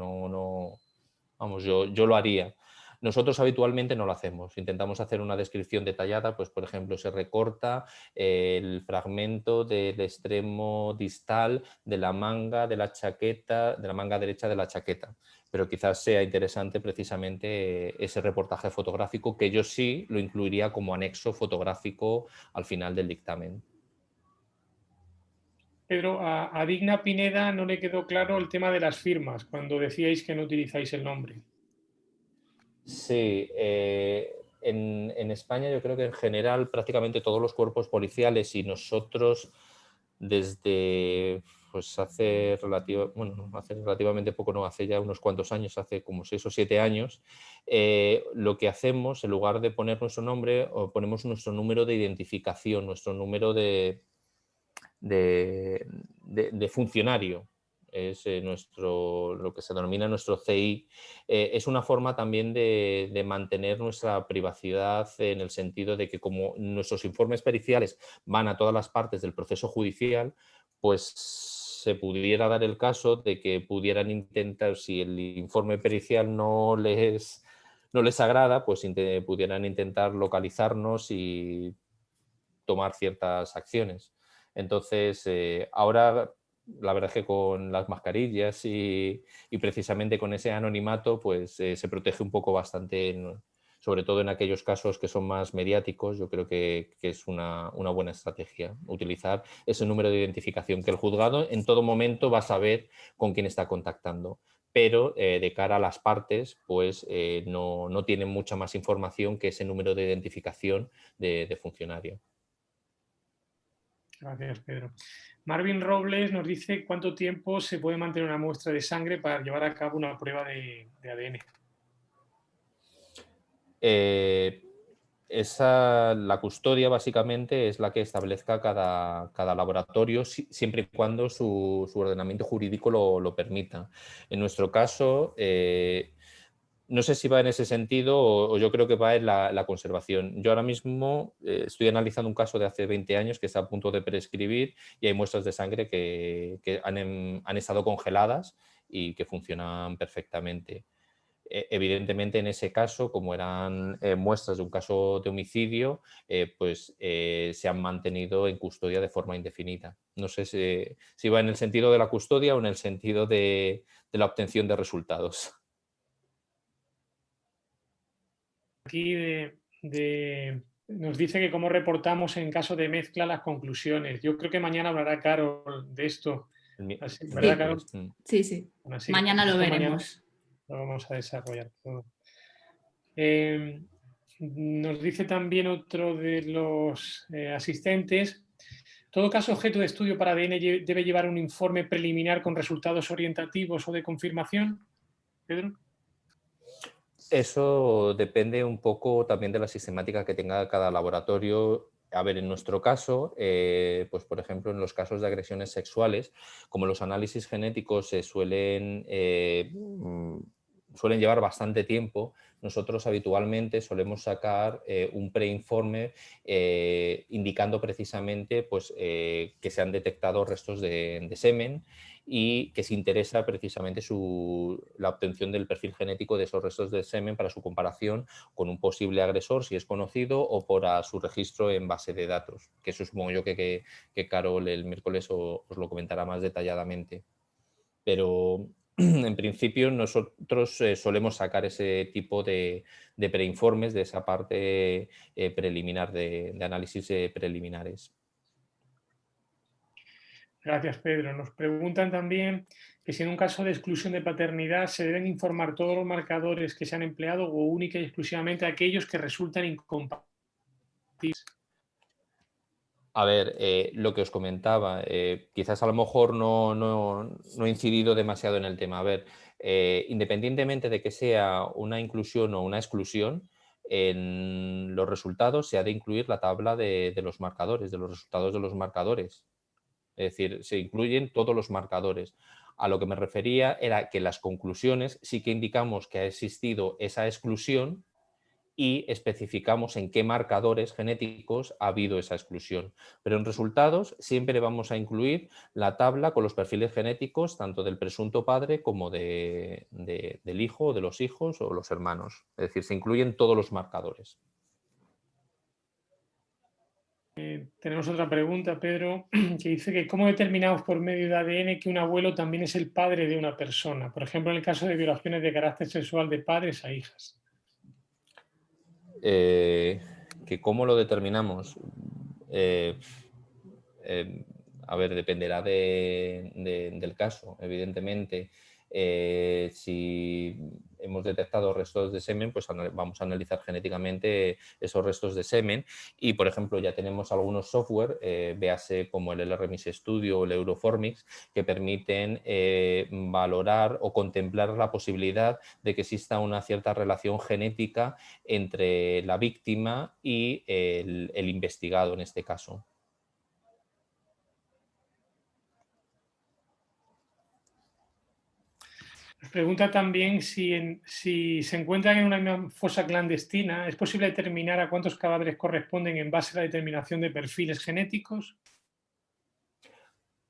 vamos, yo lo haría. Nosotros habitualmente no lo hacemos, intentamos hacer una descripción detallada, pues por ejemplo se recorta el fragmento del extremo distal de la manga de la chaqueta, de la manga derecha de la chaqueta, pero quizás sea interesante precisamente ese reportaje fotográfico, que yo sí lo incluiría como anexo fotográfico al final del dictamen. Pedro, a Digna Pineda no le quedó claro el tema de las firmas, cuando decíais que no utilizáis el nombre. Sí, en España yo creo que en general prácticamente todos los cuerpos policiales y nosotros desde pues hace relativamente poco, no, hace ya unos cuantos años, hace como 6 o 7 años, lo que hacemos, en lugar de poner nuestro nombre, ponemos nuestro número de identificación, nuestro número de funcionario. Es lo que se denomina nuestro CI. Es una forma también de mantener nuestra privacidad, en el sentido de que como nuestros informes periciales van a todas las partes del proceso judicial, pues se pudiera dar el caso de que pudieran intentar, si el informe pericial no les agrada, pues pudieran intentar localizarnos y tomar ciertas acciones. Entonces, ahora la verdad es que con las mascarillas y precisamente con ese anonimato, pues se protege un poco bastante, sobre todo en aquellos casos que son más mediáticos. Yo creo que es una buena estrategia utilizar ese número de identificación, que el juzgado en todo momento va a saber con quién está contactando, pero de cara a las partes, pues no tienen mucha más información que ese número de identificación de funcionario. Gracias, Pedro. Marvin Robles nos dice cuánto tiempo se puede mantener una muestra de sangre para llevar a cabo una prueba de ADN. La custodia básicamente es la que establezca cada laboratorio, siempre y cuando su ordenamiento jurídico lo permita. En nuestro caso, no sé si va en ese sentido o yo creo que va en la conservación. Yo ahora mismo estoy analizando un caso de hace 20 años que está a punto de prescribir y hay muestras de sangre que han estado congeladas y que funcionan perfectamente. Evidentemente, en ese caso, como eran muestras de un caso de homicidio, pues se han mantenido en custodia de forma indefinida. No sé si va en el sentido de la custodia o en el sentido de la obtención de resultados. Aquí nos dice que cómo reportamos en caso de mezcla las conclusiones. Yo creo que mañana hablará Carol de esto. ¿Verdad, Carol? Sí, sí. Bueno, Mañana lo veremos. Lo vamos a desarrollar todo. Nos dice también otro de los asistentes: todo caso objeto de estudio para ADN debe llevar un informe preliminar con resultados orientativos o de confirmación. Pedro. Eso depende un poco también de la sistemática que tenga cada laboratorio. A ver, en nuestro caso, pues por ejemplo, en los casos de agresiones sexuales, como los análisis genéticos se suelen llevar bastante tiempo, nosotros habitualmente solemos sacar un preinforme indicando precisamente pues, que se han detectado restos de semen y que se interesa precisamente la obtención del perfil genético de esos restos de semen para su comparación con un posible agresor, si es conocido, o para su registro en base de datos, que eso supongo yo que Carol el miércoles os lo comentará más detalladamente. Pero en principio nosotros solemos sacar ese tipo de preinformes de esa parte preliminar, de análisis preliminares. Gracias, Pedro. Nos preguntan también que si en un caso de exclusión de paternidad se deben informar todos los marcadores que se han empleado o única y exclusivamente aquellos que resultan incompatibles. A ver, lo que os comentaba, quizás a lo mejor no he incidido demasiado en el tema. A ver, independientemente de que sea una inclusión o una exclusión, en los resultados se ha de incluir la tabla de los marcadores, de los resultados de los marcadores. Es decir, se incluyen todos los marcadores. A lo que me refería era que las conclusiones sí que indicamos que ha existido esa exclusión y especificamos en qué marcadores genéticos ha habido esa exclusión. Pero en resultados siempre vamos a incluir la tabla con los perfiles genéticos tanto del presunto padre como del hijo, de los hijos o los hermanos. Es decir, se incluyen todos los marcadores. Tenemos otra pregunta, Pedro, que dice que ¿cómo determinamos por medio de ADN que un abuelo también es el padre de una persona? Por ejemplo, en el caso de violaciones de carácter sexual de padres a hijas. ¿Que cómo lo determinamos? A ver, dependerá del caso, evidentemente. Si hemos detectado restos de semen, pues vamos a analizar genéticamente esos restos de semen y, por ejemplo, ya tenemos algunos software, véase como el LRMIS Studio o el Euroformix, que permiten valorar o contemplar la posibilidad de que exista una cierta relación genética entre la víctima y el investigado en este caso. Nos pregunta también si se encuentran en una fosa clandestina, ¿es posible determinar a cuántos cadáveres corresponden en base a la determinación de perfiles genéticos?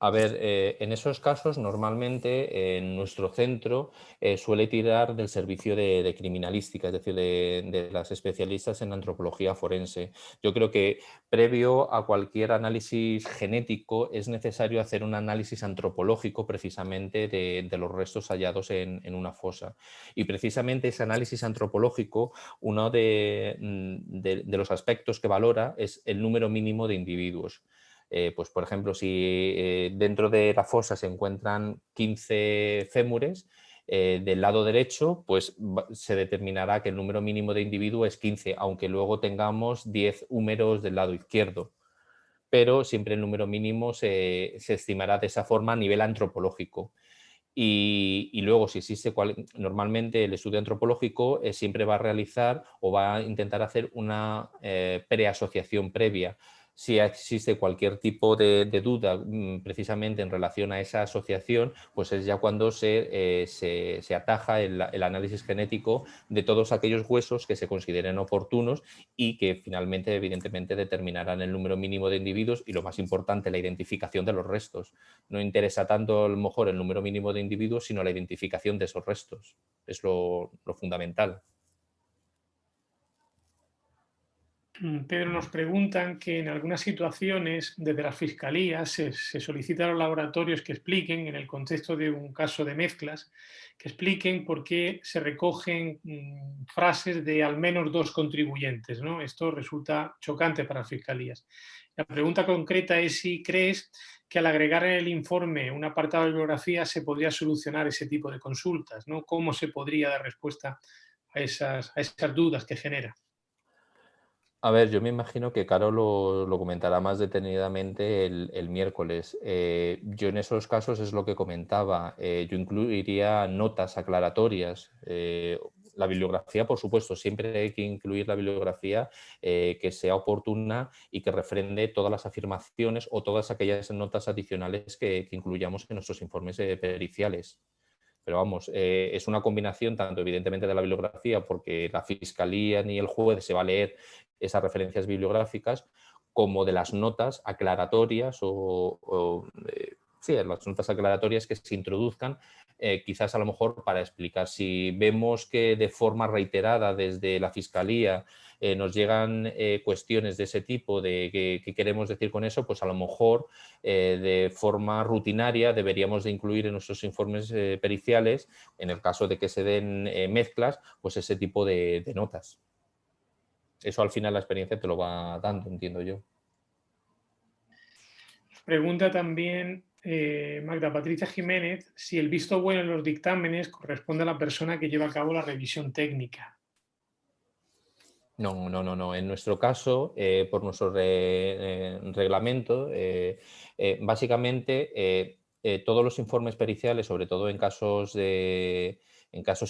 A ver, en esos casos normalmente en nuestro centro suele tirar del servicio de criminalística, es decir, de las especialistas en antropología forense. Yo creo que previo a cualquier análisis genético es necesario hacer un análisis antropológico precisamente de los restos hallados en una fosa. Y precisamente ese análisis antropológico, uno de los aspectos que valora es el número mínimo de individuos. Pues por ejemplo, si dentro de la fosa se encuentran 15 fémures, del lado derecho pues se determinará que el número mínimo de individuos es 15, aunque luego tengamos 10 húmeros del lado izquierdo. Pero siempre el número mínimo se estimará de esa forma a nivel antropológico. Y luego, si existe normalmente el estudio antropológico siempre va a realizar o va a intentar hacer una preasociación previa. Si existe cualquier tipo de duda precisamente en relación a esa asociación, pues es ya cuando se ataja el análisis genético de todos aquellos huesos que se consideren oportunos y que finalmente, evidentemente, determinarán el número mínimo de individuos y, lo más importante, la identificación de los restos. No interesa tanto a lo mejor el número mínimo de individuos, sino la identificación de esos restos. Es lo fundamental. Pedro, nos preguntan que en algunas situaciones desde las fiscalías se solicita a los laboratorios que expliquen, en el contexto de un caso de mezclas, que expliquen por qué se recogen frases de al menos 2 contribuyentes, ¿no? Esto resulta chocante para las fiscalías. La pregunta concreta es si crees que al agregar en el informe un apartado de bibliografía se podría solucionar ese tipo de consultas, ¿no? ¿Cómo se podría dar respuesta a esas dudas que genera? A ver, yo me imagino que Caro lo comentará más detenidamente el miércoles. Yo en esos casos es lo que comentaba. Yo incluiría notas aclaratorias. La bibliografía, por supuesto, siempre hay que incluir la bibliografía que sea oportuna y que refrende todas las afirmaciones o todas aquellas notas adicionales que incluyamos en nuestros informes periciales. Pero vamos, es una combinación tanto evidentemente de la bibliografía, porque la fiscalía ni el juez se va a leer esas referencias bibliográficas, como de las notas aclaratorias sí, las notas aclaratorias que se introduzcan, quizás a lo mejor para explicar. Si vemos que de forma reiterada desde la fiscalía nos llegan cuestiones de ese tipo, de qué queremos decir con eso, pues a lo mejor de forma rutinaria deberíamos de incluir en nuestros informes periciales, en el caso de que se den mezclas, pues ese tipo de notas. Eso al final la experiencia te lo va dando, entiendo yo. Pregunta también Magda Patricia Jiménez si el visto bueno en los dictámenes corresponde a la persona que lleva a cabo la revisión técnica. No. En nuestro caso, por nuestro reglamento, básicamente todos los informes periciales, sobre todo en casos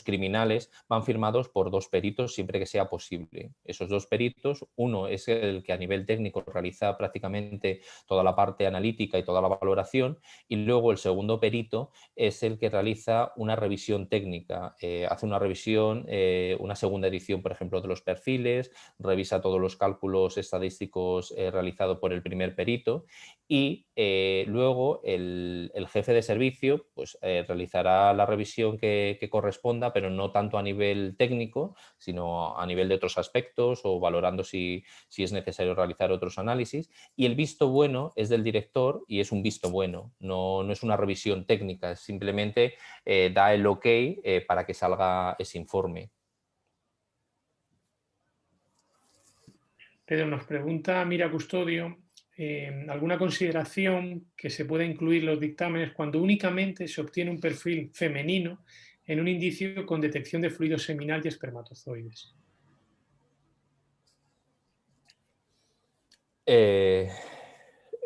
criminales, van firmados por 2 peritos siempre que sea posible. Esos 2 peritos, uno es el que a nivel técnico realiza prácticamente toda la parte analítica y toda la valoración, y luego el segundo perito es el que realiza una revisión técnica, hace una revisión, una segunda edición, por ejemplo, de los perfiles, revisa todos los cálculos estadísticos realizados por el primer perito y luego el jefe de servicio pues, realizará la revisión que corresponda, pero no tanto a nivel técnico, sino a nivel de otros aspectos o valorando si es necesario realizar otros análisis. Y el visto bueno es del director y es un visto bueno, no es una revisión técnica, simplemente da el ok para que salga ese informe. Pedro, nos pregunta Mira Custodio, ¿alguna consideración que se pueda incluir en los dictámenes cuando únicamente se obtiene un perfil femenino en un indicio con detección de fluido seminal y espermatozoides?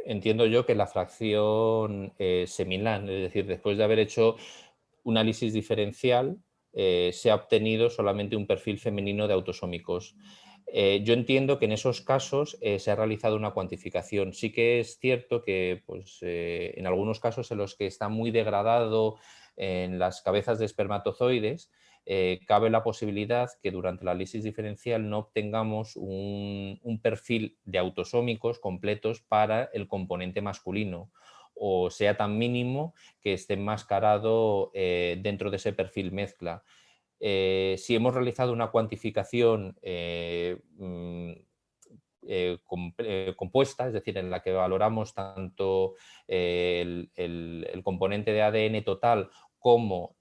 Entiendo yo que la fracción seminal, es decir, después de haber hecho un análisis diferencial, se ha obtenido solamente un perfil femenino de autosómicos. Yo entiendo que en esos casos se ha realizado una cuantificación. Sí que es cierto que pues, en algunos casos en los que está muy degradado en las cabezas de espermatozoides, cabe la posibilidad que durante el análisis diferencial no obtengamos un perfil de autosómicos completos para el componente masculino. o sea tan mínimo que esté enmascarado dentro de ese perfil mezcla. Si hemos realizado una cuantificación compuesta, es decir, en la que valoramos tanto el componente de ADN total como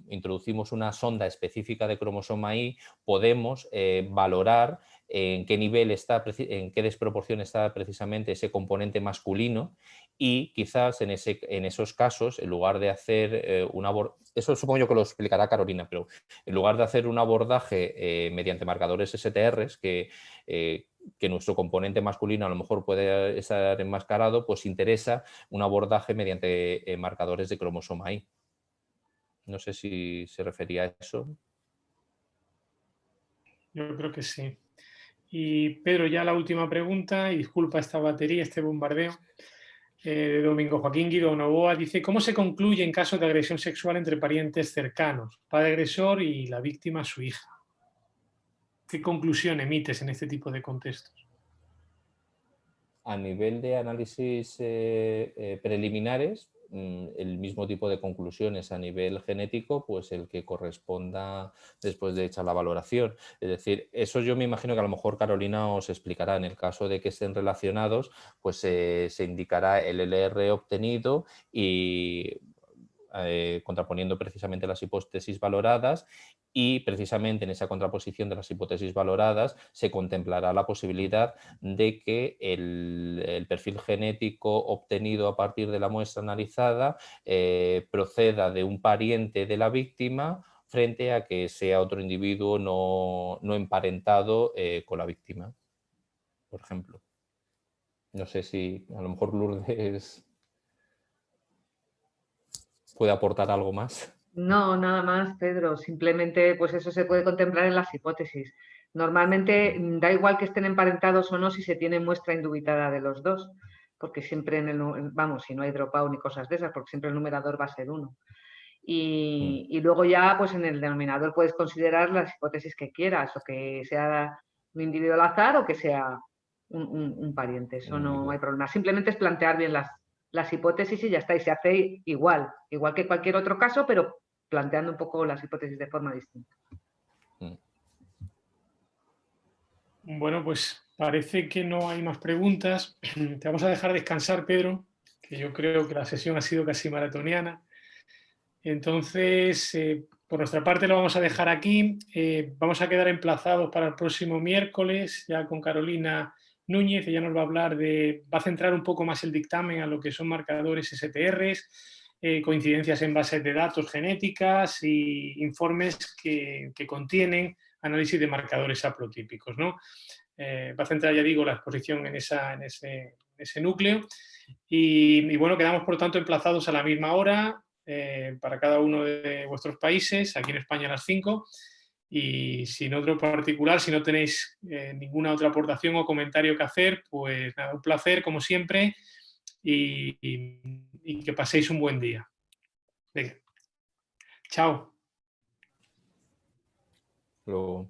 introducimos una sonda específica de cromosoma Y, podemos valorar en qué nivel está, en qué desproporción está precisamente ese componente masculino, y quizás en esos casos, en lugar de hacer un abordaje, eso supongo yo que lo explicará Carolina, pero en lugar de hacer un abordaje mediante marcadores STRs, que nuestro componente masculino a lo mejor puede estar enmascarado, pues interesa un abordaje mediante marcadores de cromosoma Y. No sé si se refería a eso. Yo creo que sí. Y Pedro, ya la última pregunta, y disculpa esta batería, este bombardeo, de Domingo Joaquín Guido Novoa, dice: ¿cómo se concluye en caso de agresión sexual entre parientes cercanos, padre agresor y la víctima su hija? ¿Qué conclusión emites en este tipo de contextos? A nivel de análisis preliminares, el mismo tipo de conclusiones. A nivel genético, pues el que corresponda después de hecha la valoración. Es decir, eso yo me imagino que a lo mejor Carolina os explicará. En el caso de que estén relacionados, pues se indicará el LR obtenido y contraponiendo precisamente las hipótesis valoradas, y precisamente en esa contraposición de las hipótesis valoradas se contemplará la posibilidad de que el perfil genético obtenido a partir de la muestra analizada proceda de un pariente de la víctima frente a que sea otro individuo no emparentado con la víctima, por ejemplo. No sé si a lo mejor Lourdes puede aportar algo más. No, nada más, Pedro. Simplemente, pues eso se puede contemplar en las hipótesis. Normalmente da igual que estén emparentados o no si se tiene muestra indubitada de los dos, porque siempre vamos, si no hay dropout ni cosas de esas, porque siempre el numerador va a ser 1. Y luego ya, pues en el denominador puedes considerar las hipótesis que quieras, o que sea un individuo al azar o que sea un pariente. Eso no hay problema. Simplemente es plantear bien las hipótesis y ya está. Y se hace igual que cualquier otro caso, pero planteando un poco las hipótesis de forma distinta. Bueno, pues parece que no hay más preguntas. Te vamos a dejar descansar, Pedro, que yo creo que la sesión ha sido casi maratoniana. Entonces, por nuestra parte lo vamos a dejar aquí. Vamos a quedar emplazados para el próximo miércoles, ya con Carolina Núñez. Ella nos va a hablar va a centrar un poco más el dictamen a lo que son marcadores STRs, coincidencias en bases de datos genéticas y informes que contienen análisis de marcadores haplotípicos, ¿no? Va a centrar, ya digo, la exposición en ese núcleo. Y bueno, quedamos por tanto emplazados a la misma hora para cada uno de vuestros países, aquí en España a las 5. Y sin otro particular, si no tenéis ninguna otra aportación o comentario que hacer, pues nada, un placer como siempre y que paséis un buen día. Venga. Chao. Luego.